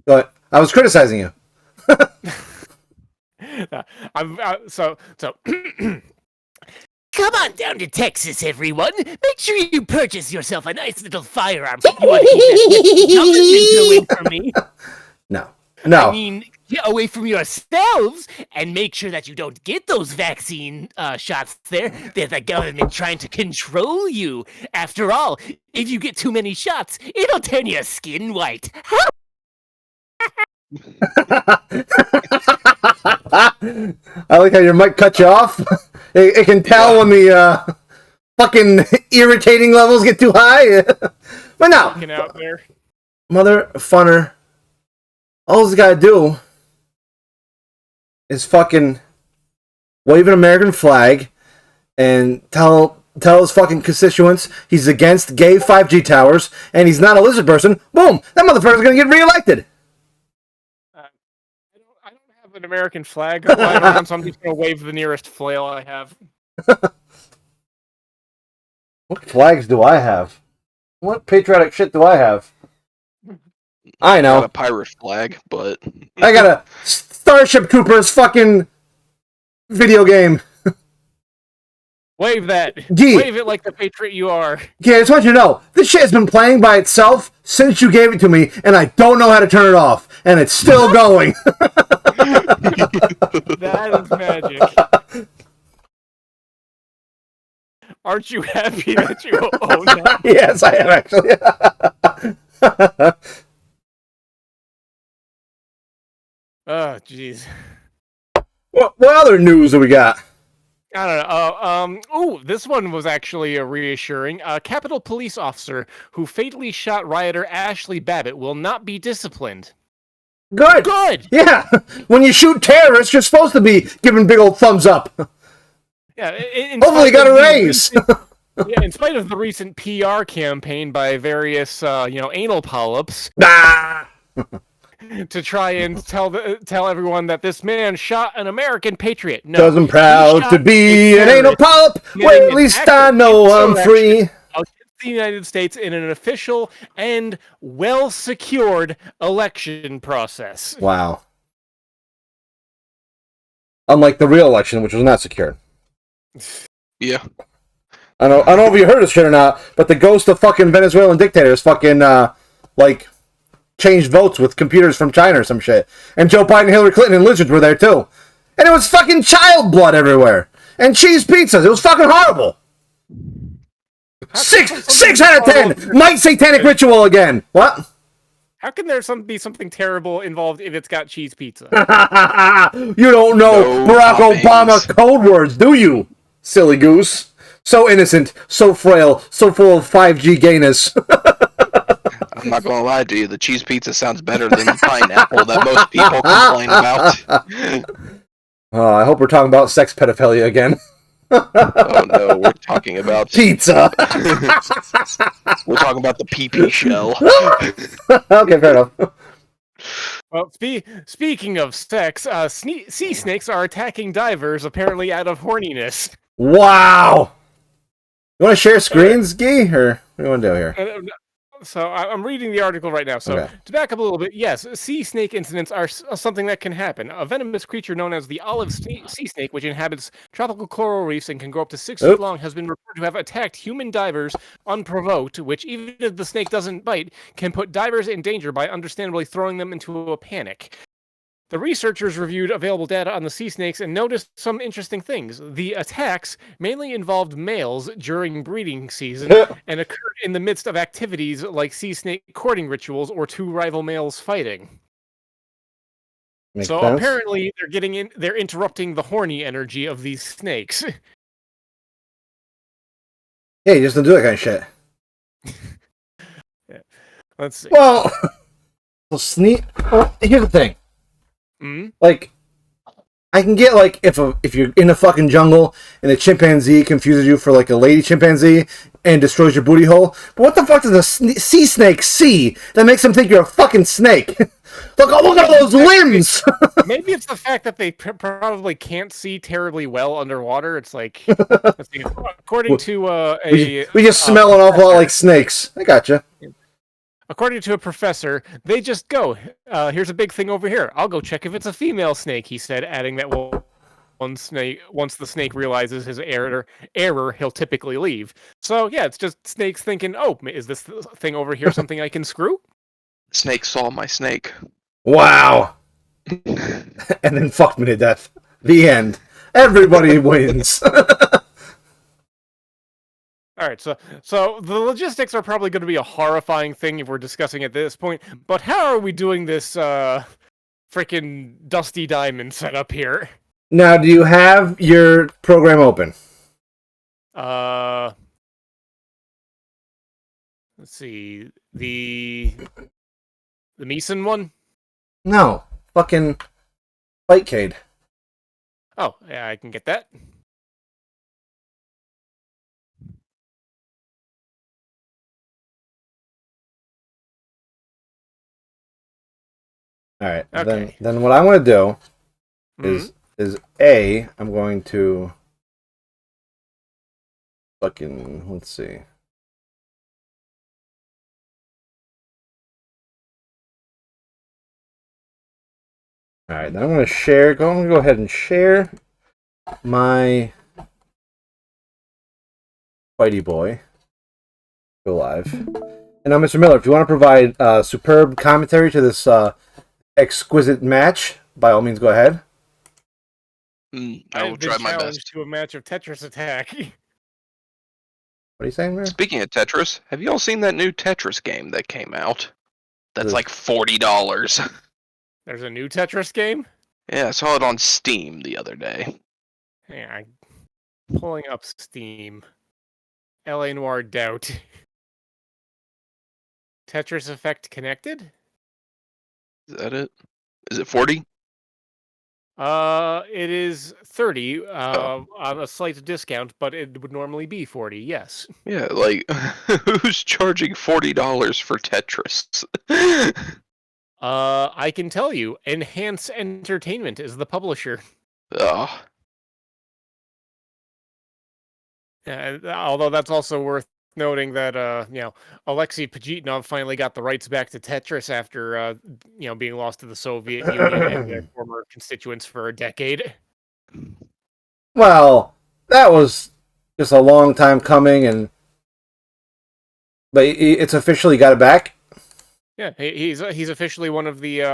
But I was criticizing you.
So.
Come on down to Texas, everyone. Make sure you purchase yourself a nice little firearm. You want to keep that away from me?
No.
I mean, get away from yourselves and make sure that you don't get those vaccine shots there. They're the government trying to control you. After all, if you get too many shots, it'll turn your skin white.
I like how your mic cut you off. It can tell when the fucking irritating levels get too high. But no.
Out there.
Mother funner. All he's gotta do is fucking wave an American flag and tell his fucking constituents he's against gay 5G towers and he's not a lizard person. Boom! That motherfucker's gonna get reelected.
I don't have an American flag lying around, so I'm just gonna wave the nearest flail I have.
What flags do I have? What patriotic shit do I have? I know.
Got a pirate flag, but
I got a Starship Troopers fucking video game.
Wave that.
Gee.
Wave it like the patriot you are.
Yeah, I just want you to know, this shit has been playing by itself since you gave it to me, and I don't know how to turn it off, and it's still going.
That is magic. Aren't you happy that you own that?
Yes, I am actually.
Oh, jeez.
What other news do we got?
I don't know. This one was actually reassuring. A Capitol police officer who fatally shot rioter Ashley Babbitt will not be disciplined.
Good.
Good.
Yeah. When you shoot terrorists, you're supposed to be giving big old thumbs up.
Yeah.
Hopefully, you got a raise.
Yeah, in spite of the recent PR campaign by various, anal polyps.
Ah.
To try and tell everyone that this man shot an American patriot. No,
Because I'm proud to be an anal polyp. Well, at least I know I'm free.
Against the United States in an official and well-secured election process.
Wow. Unlike the real election, which was not secured.
yeah.
I don't know if you heard this shit or not, but the ghost of fucking Venezuelan dictators fucking, changed votes with computers from China or some shit. And Joe Biden, Hillary Clinton, and lizards were there too. And it was fucking child blood everywhere. And cheese pizzas. It was fucking horrible. Six out of 10. Night satanic ritual again. What?
How can there be something terrible involved if it's got cheese pizza?
You don't know
No
Barack
toppings.
Obama code words, do you? Silly goose. So innocent, so frail, so full of 5G gayness.
I'm not gonna lie to you, the cheese pizza sounds better than the pineapple that most people complain about.
Oh, I hope we're talking about sex pedophilia again.
Oh no, we're talking about
Pizza.
we're talking about the pee-pee shell.
Okay, fair enough.
Well, speaking of sex, sea snakes are attacking divers apparently out of horniness.
Wow. You want to share screens, Gee, or what do you want to do here?
So I'm reading the article right now. So
Okay.
to back up a little bit, yes, sea snake incidents are something that can happen. A venomous creature known as the olive sea snake, which inhabits tropical coral reefs and can grow up to 6 feet long, has been reported to have attacked human divers unprovoked, which even if the snake doesn't bite, can put divers in danger by understandably throwing them into a panic. The researchers reviewed available data on the sea snakes and noticed some interesting things. The attacks mainly involved males during breeding season and occurred in the midst of activities like sea snake courting rituals or two rival males fighting.
Makes
So
sense.
apparently they're interrupting the horny energy of these snakes.
Yeah, you just don't do that kind of shit.
Yeah. Let's see.
Well, here's the thing. Like, I can get, like, if you're in a fucking jungle and a chimpanzee confuses you for, like, a lady chimpanzee and destroys your booty hole, but what the fuck does a sea snake see that makes them think you're a fucking snake? Look at those limbs!
Maybe it's the fact that they probably can't see terribly well underwater. It's like, let's see, according to
we just smell an awful lot like snakes. I gotcha.
According to a professor, they just go, here's a big thing over here. I'll go check if it's a female snake, he said, adding that once the snake realizes his error, he'll typically leave. So, yeah, it's just snakes thinking, oh, is this thing over here something I can screw?
Snake saw my snake.
Wow. And then fucked me to death. The end. Everybody wins.
All right, so the logistics are probably going to be a horrifying thing if we're discussing at this point, but how are we doing this freaking Dusty Diamond setup here?
Now, do you have your program open?
Let's see, the Meeson one?
No. Fucking Fightcade.
Oh, yeah, I can get that.
All right.
Okay.
Then what I want to do is I'm going to fucking let's see. All right. Then I'm going to share. I'm going to go ahead and share my Fighty Boy. Go live. And now, Mr. Miller, if you want to provide superb commentary to this exquisite match, by all means, go ahead.
I will try my best.
To a match of Tetris Attack.
What are you saying there?
Speaking of Tetris, have you all seen that new Tetris game that came out? That's like $40.
There's a new Tetris game?
Yeah, I saw it on Steam the other day.
Yeah, I'm pulling up Steam. LA Noir Doubt. Tetris Effect connected?
Is that it? Is it 40?
It is 30 on a slight discount, but it would normally be 40, yes.
Yeah, like, who's charging $40 for Tetris?
I can tell you, Enhance Entertainment is the publisher.
Oh.
Although that's also worth noting that Alexei Pajitnov finally got the rights back to Tetris after being lost to the Soviet Union and their former constituents for a decade.
Well, that was just a long time coming, but it's officially got it back.
Yeah, he's officially one of the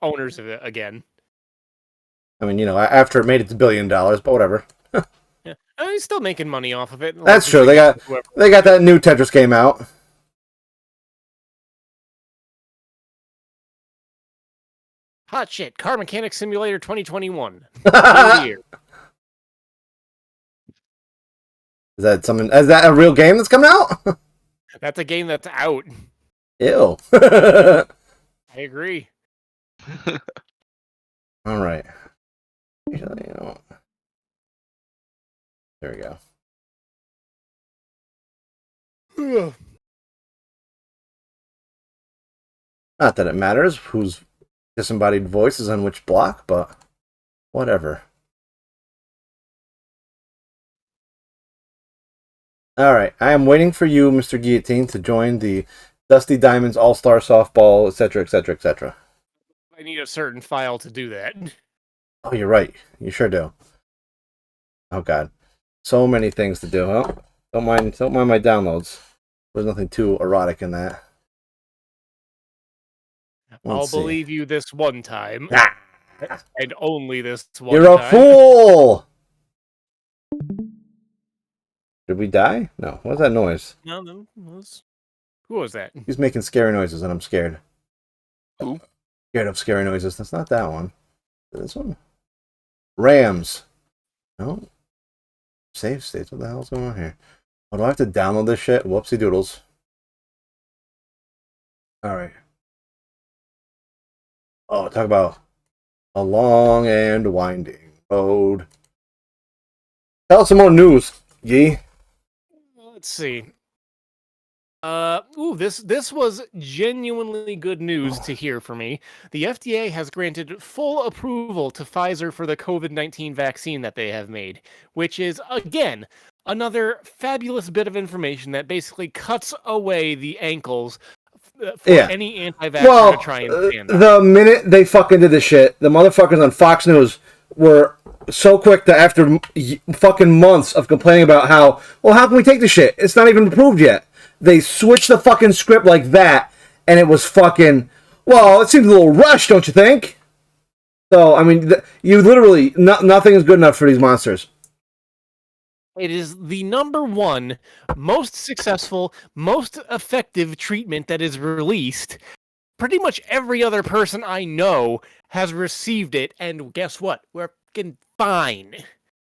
owners of it again.
I mean, after it made it to $1 billion, but whatever.
Yeah, he's still making money off of it.
That's true. They got that new Tetris game out.
Hot shit! Car Mechanic Simulator 2021.
Is that a real game that's coming out?
That's a game that's out.
Ew.
I agree.
All right. There we go. Not that it matters whose disembodied voice is on which block, but whatever. All right, I am waiting for you, Mr. Guillotine, to join the Dusty Diamonds All-Star Softball, etc., etc., etc.
I need a certain file to do that.
Oh, you're right. You sure do. Oh God, so many things to do. Oh, don't mind my downloads. There's nothing too erotic in that.
I'll believe you this one time, and only this one
You're a
time.
fool! Did we die? No. What's that noise?
No, who was that?
He's making scary noises, and I'm scared.
Who?
Scared of scary noises. That's not that one. This one? Rams. No. Save states. What the hell's going on here? Oh, do I have to download this shit? Whoopsie doodles. Alright. Oh, talk about a long and winding road. Tell us some more news, Yee.
Let's see. This was genuinely good news to hear for me. The FDA has granted full approval to Pfizer for the COVID-19 vaccine that they have made, which is, again, another fabulous bit of information that basically cuts away the ankles for any anti-vaxxer to try and stand up.
The minute they fucking did this shit, the motherfuckers on Fox News were so quick to, after fucking months of complaining about how can we take this shit? It's not even approved yet. They switched the fucking script like that, and it was fucking, it seems a little rushed, don't you think? So, I mean, you literally, nothing is good enough for these monsters.
It is the number one most successful, most effective treatment that is released. Pretty much every other person I know has received it, and guess what? We're fucking fine.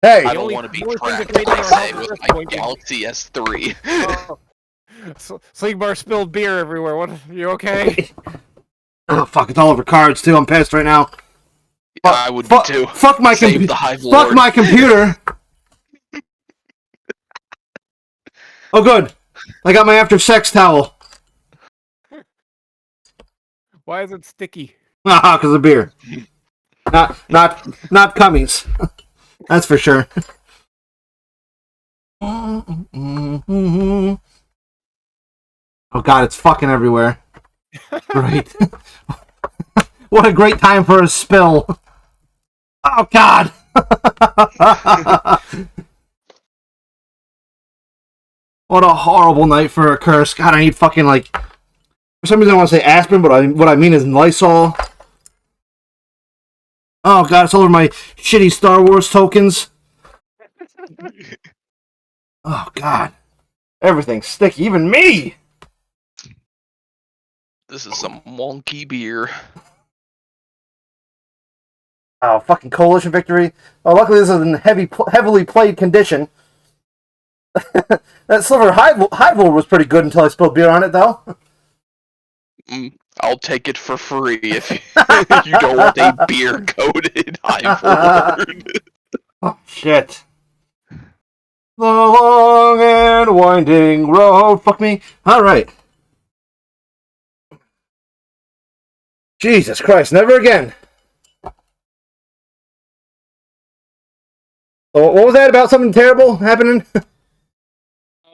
Hey!
I don't want to be tracked, I say, with my Galaxy S3.
SLEEGMAR'S spilled beer everywhere. What? You okay?
Oh, fuck, it's all over cards, too. I'm pissed right now.
I would be too.
Fuck my
Save the Hive
Fuck
Lord.
my computer! Oh, good. I got my after-sex towel.
Why is it sticky?
Ah, because of beer. Not cummies. That's for sure. Oh God, it's fucking everywhere. Great. What a great time for a spill. Oh God. What a horrible night for a curse. God, I need fucking, for some reason I want to say aspirin, but what I mean is Lysol. Oh God, it's all over my shitty Star Wars tokens. Oh God. Everything's sticky, even me!
This is some wonky beer.
Oh, fucking coalition victory. Oh, luckily this is in heavily played condition. That Sliver Overlord was pretty good until I spilled beer on it, though.
I'll take it for free if you don't want a beer-coated Hive Lord.
Oh, shit. The long and winding road. Fuck me. Alright. Jesus Christ, never again. Oh, what was that about something terrible happening?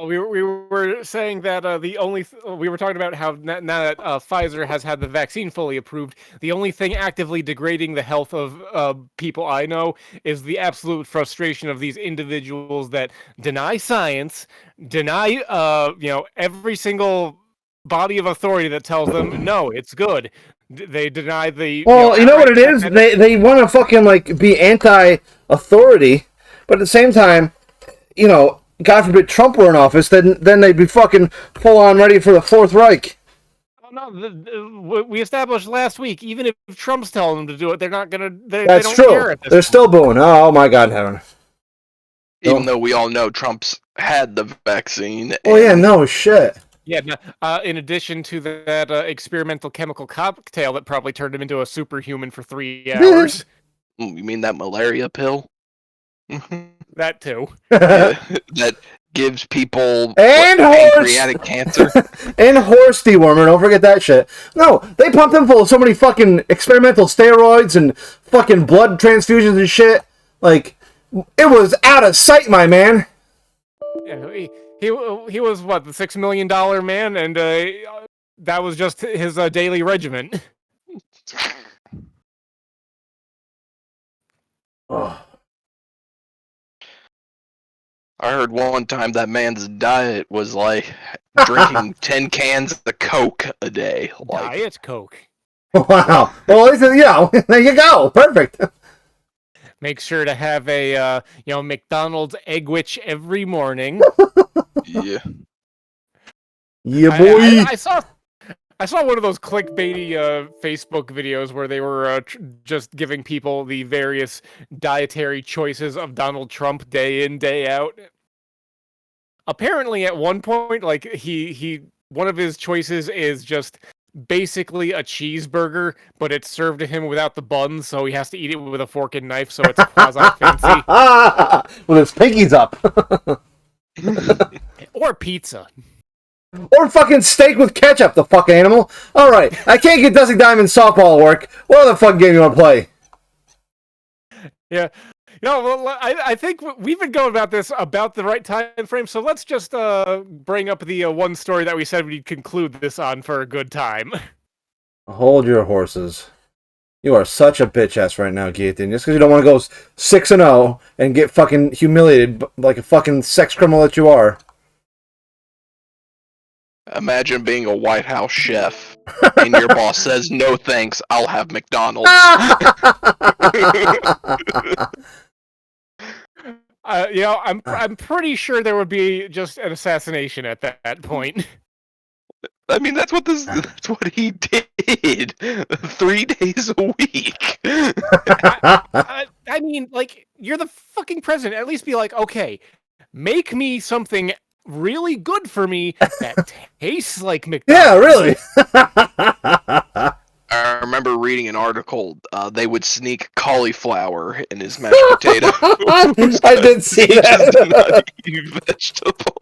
We were saying that we were talking about how now that Pfizer has had the vaccine fully approved, the only thing actively degrading the health of people I know is the absolute frustration of these individuals that deny science, deny every single body of authority that tells them no, it's good. They deny the.
Well, you know what it is? They want to fucking be anti-authority, but at the same time, God forbid Trump were in office, then they'd be fucking full on ready for the Fourth Reich.
Oh, no, we established last week, even if Trump's telling them to do it, they're not gonna.
That's
they don't
true.
Care at this
They're
point.
still booing. Oh my God in heaven.
Even though we all know Trump's had the vaccine.
Oh yeah, no shit.
Yeah. In addition to that experimental chemical cocktail that probably turned him into a superhuman for 3 hours.
You mean that malaria pill?
That too.
That gives people
pancreatic
cancer.
And horse dewormer, don't forget that shit. No, they pumped him full of so many fucking experimental steroids and fucking blood transfusions and shit. It was out of sight, my man.
Yeah, He was what, the $6 million man, and that was just his daily regimen.
Oh.
I heard one time that man's diet was like drinking 10 cans of Coke a day. Like,
Diet Coke.
Wow. Well, at least, yeah, there you go. Perfect.
Make sure to have a McDonald's egg witch every morning.
yeah.
Yeah, boy.
I saw one of those clickbaity Facebook videos where they were just giving people the various dietary choices of Donald Trump day in, day out. Apparently, at one point, like one of his choices is just basically a cheeseburger, but it's served to him without the bun, so he has to eat it with a fork and knife, so it's quasi fancy.
With his pinkies up.
Or pizza.
Or fucking steak with ketchup, the fuck animal. Alright, I can't get Dusty Diamond softball to work. What other fucking game you want to play?
Yeah. Well, I think we've been going about this about the right time frame, so let's just bring up the one story that we said we'd conclude this on for a good time.
Hold your horses. You are such a bitch ass right now, GHEEOTINE. Just because you don't want to go 6-0 and get fucking humiliated like a fucking sex criminal that you are.
Imagine being a White House chef and your boss says, "No thanks, I'll have McDonald's."
I'm pretty sure there would be just an assassination at that point.
I mean, that's what he did 3 days a week.
I mean, like, you're the fucking president. At least be like, okay, make me something really good for me that tastes like McDonald's.
Yeah, really.
I remember reading an article. They would sneak cauliflower in his mashed potato.
I did see
He just did
that.
not eat vegetables.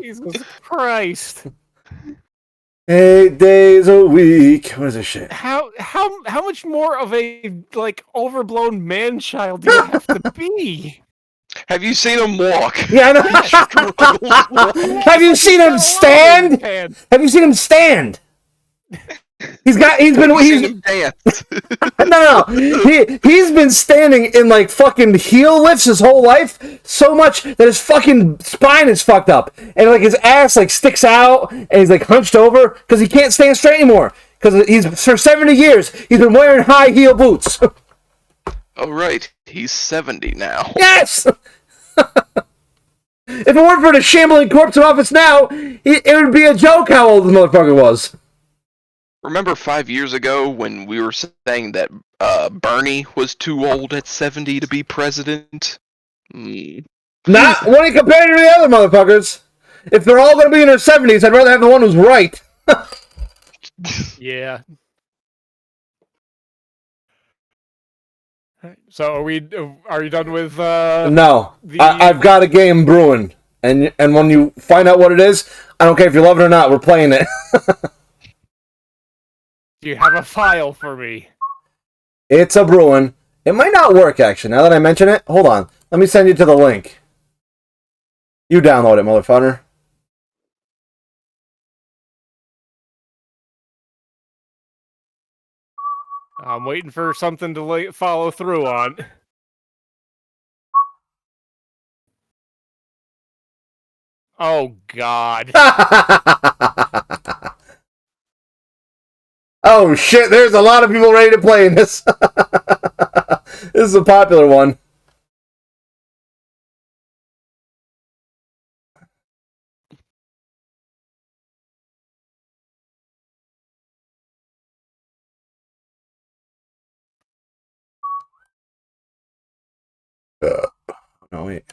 Jesus Christ!
8 days a week. What is this shit?
How much more of a like overblown man child do you have to be?
Have you seen him walk?
Yeah, I know. Have you seen him stand? Have you seen him stand? He's
seen him dance.
No. He's been standing in like fucking heel lifts his whole life so much that his fucking spine is fucked up and like his ass like sticks out and he's like hunched over because he can't stand straight anymore because he's for 70 years he's been wearing high heel boots.
Oh right, he's 70 now.
Yes. If it weren't for the shambling corpse in office now, it would be a joke how old the motherfucker was.
Remember 5 years ago when we were saying that Bernie was too old at 70 to be president?
Not when you compare to the other motherfuckers. If they're all going to be in their 70s, I'd rather have the one who's right.
Yeah. So are you done with
No. I've got a game brewing. And when you find out what it is, I don't care if you love it or not, we're playing it.
Do you have a file for me?
It's a brewing. It might not work, actually, now that I mention it. Hold on. Let me send you to the link. You download it, motherfucker.
I'm waiting for something to follow through on. Oh, God.
Oh, shit, there's a lot of people ready to play in this. This is a popular one. No, wait.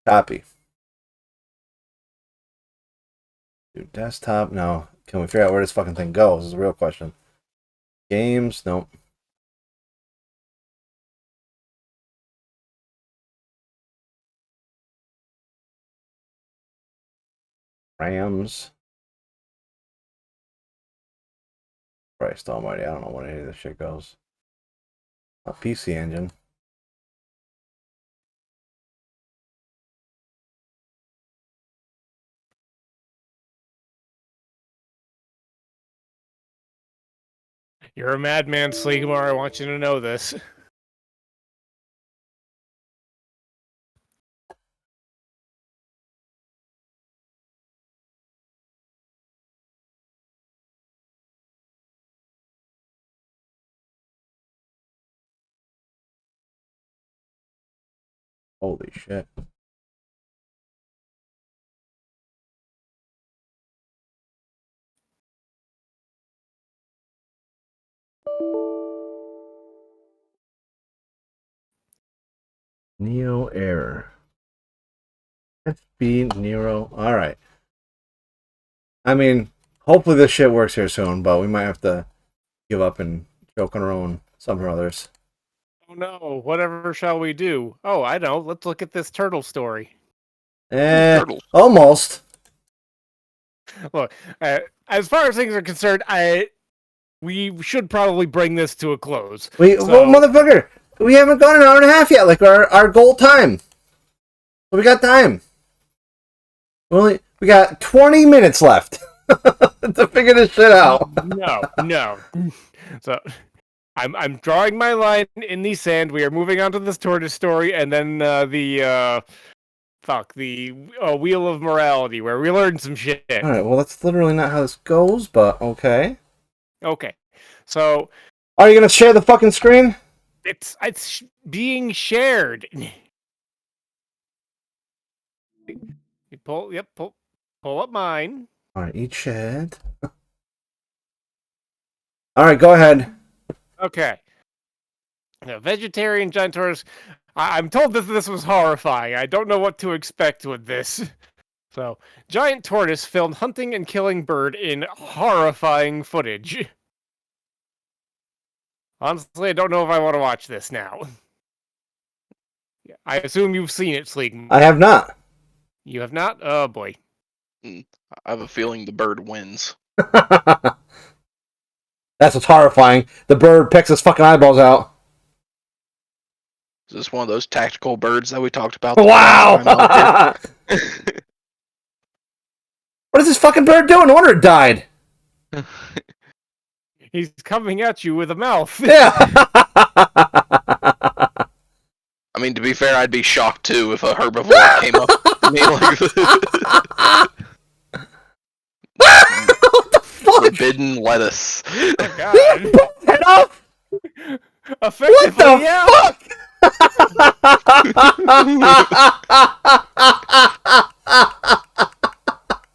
Copy. Dude, desktop? No. Can we figure out where this fucking thing goes? Is a real question. Games? Nope. Rams. Christ almighty, I don't know where any of this shit goes. A PC engine.
You're a madman, Sleegmar. I want you to know this.
Holy shit. Neo error. FB Nero. Alright. I mean, hopefully this shit works here soon, but we might have to give up and choke on our own some or others.
Oh no, whatever shall we do? Oh, I know. Let's look at this turtle story.
Turtles.
Almost.
Look, as far as things are concerned, we should probably bring this to a close.
Well, motherfucker, we haven't gone an hour and a half yet, like our goal time. We got time. We got 20 minutes left to figure this shit out.
No. So, I'm drawing my line in the sand. We are moving on to this tortoise story, and then the Wheel of Morality, where we learned some shit.
All right. Well, that's literally not how this goes, but okay.
Okay. So,
are you gonna share the fucking screen?
It's being shared. You pull up mine.
All right, eat shed. All right, go ahead.
Okay. Now, vegetarian giant tortoise. I'm told that this was horrifying. I don't know what to expect with this. So, giant tortoise filmed hunting and killing bird in horrifying footage. Honestly, I don't know if I want to watch this now. I assume you've seen it, Sleeg.
I have not.
You have not? Oh, boy.
I have a feeling the bird wins.
That's what's horrifying. The bird picks his fucking eyeballs out.
Is this one of those tactical birds that we talked about?
Wow! What is this fucking bird doing? No wonder it died.
He's coming at you with a mouth.
Yeah.
I mean, to be fair, I'd be shocked too if a herbivore came up to me like this.
What the fuck?
Forbidden lettuce.
Oh, God.
Head off?
Effectively,
What the
yeah.
fuck?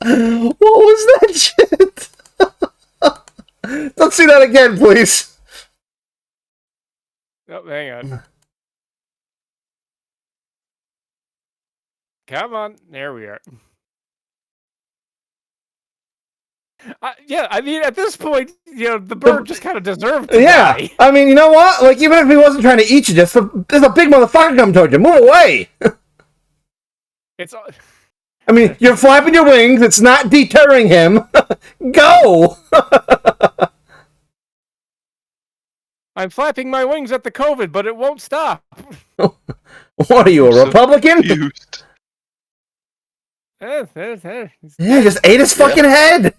What was that shit? Let's see that again, please.
Oh, hang on. Come on. There we are. Yeah, I mean, at this point, the bird just kind of deserved to die.
I mean, you know what? Like, even if he wasn't trying to eat you, there's a big motherfucker coming towards you. Move away!
It's.
I mean, you're flapping your wings. It's not deterring him. Go!
I'm flapping my wings at the COVID, but it won't stop.
What are you, a Republican?
Confused.
Yeah, just ate his fucking head.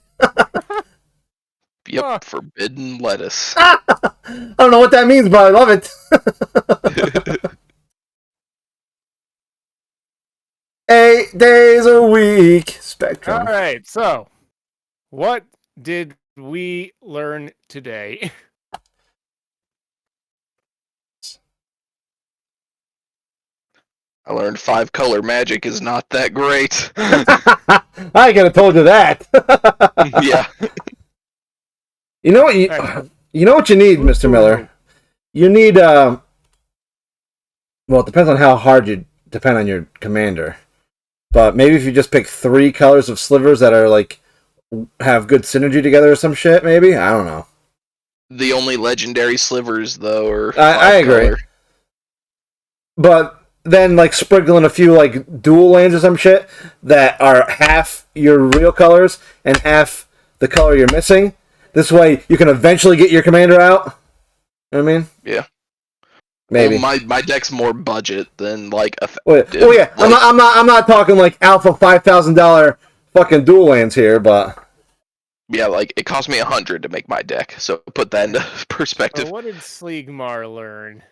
Yep, forbidden lettuce.
I don't know what that means, but I love it. 8 days a week. Spectrum.
All right, so what did we learn today?
I learned 5-color magic is not that great.
I could have told you that.
Yeah.
You know what you know what you need, Mr. Miller? You need well, it depends on how hard you depend on your commander. But maybe if you just pick 3 colors of slivers that are like have good synergy together or some shit, maybe? I don't know.
The only legendary slivers though are
I agree.
color.
But then like sprinkling a few like dual lands or some shit that are half your real colors and half the color you're missing. This way you can eventually get your commander out. You know what I mean?
Yeah.
Maybe.
Well, my deck's more budget than like
Oh yeah, I'm not talking like alpha $5,000 fucking dual lands here, but
Yeah, like it cost me 100 to make my deck. So put that into perspective.
So what did Sleegmar learn?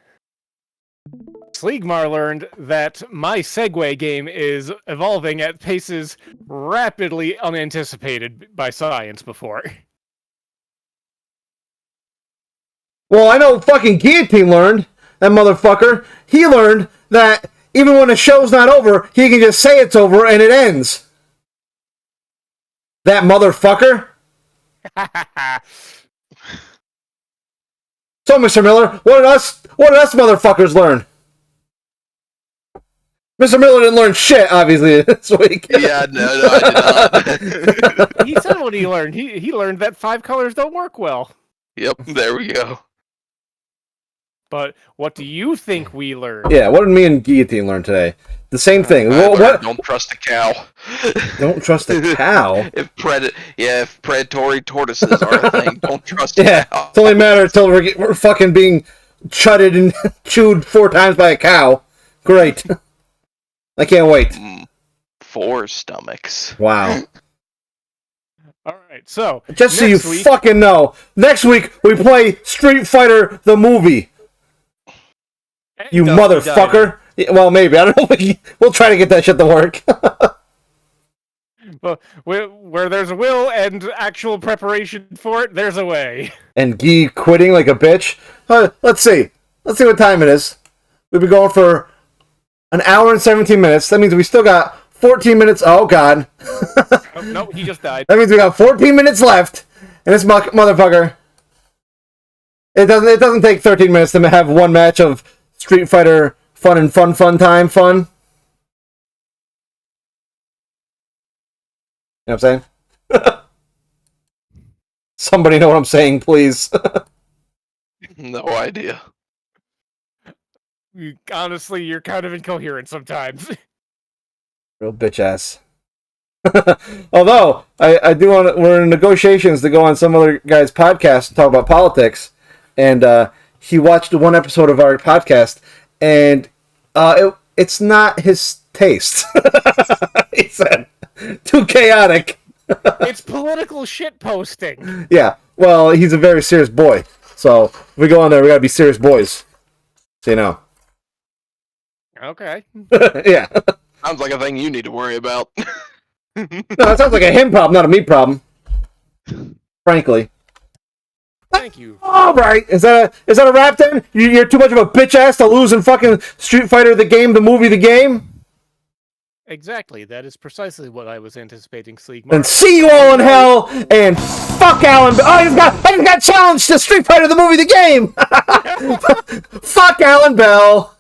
Sleegmar learned that my Segway game is evolving at paces rapidly unanticipated by science before.
Well, I know fucking Guillotine learned, that motherfucker. He learned that even when a show's not over, he can just say it's over and it ends. That motherfucker. So, Mr. Miller, what did us motherfuckers learn? Mr. Miller didn't learn shit, obviously, this week.
Yeah, no, I did not.
He said what he learned. He learned that 5 colors don't work well.
Yep, there we go.
But what do you think we learned?
Yeah, what did me and Guillotine learn today? The same thing.
What? Don't trust a cow.
Don't trust a cow?
if predatory tortoises are a thing, don't trust a
Yeah,
cow.
it's only a matter until we're fucking being chutted and chewed 4 times by a cow. Great. I can't wait.
4 stomachs.
Wow.
Alright, so...
Just so you fucking know, next week we play Street Fighter the movie. You motherfucker. Yeah, well, maybe. I don't know. We'll try to get that shit to work.
Well, where there's a will and actual preparation for it, there's a way.
And Guy quitting like a bitch. Let's see. Let's see what time it is. We've been going for an hour and 17 minutes. That means we still got 14 minutes. Oh, God.
Oh, no, he just died.
That means we got 14 minutes left. And this motherfucker... It doesn't take 13 minutes to have one match of Street Fighter fun. You know what I'm saying? Somebody know what I'm saying, please.
No idea.
Honestly, you're kind of incoherent sometimes.
Real bitch ass. Although, I do want to, we're in negotiations to go on some other guy's podcast and talk about politics. And he watched one episode of our podcast, and it's not his taste. He said, too chaotic.
It's political shit posting.
Yeah, well, he's a very serious boy. So, if we go on there, we gotta be serious boys. So, you know.
Okay.
Yeah.
Sounds like a thing you need to worry about.
No, it sounds like a him problem, not a me problem. Frankly.
Thank you.
All right, is that a wrap then? You're too much of a bitch ass to lose in fucking Street Fighter the game, the movie, the game.
Exactly. That is precisely what I was anticipating, Sleegmar.
And see you all in hell. And fuck Alan. I just got challenged to Street Fighter the movie, the game. Fuck Alan Bell.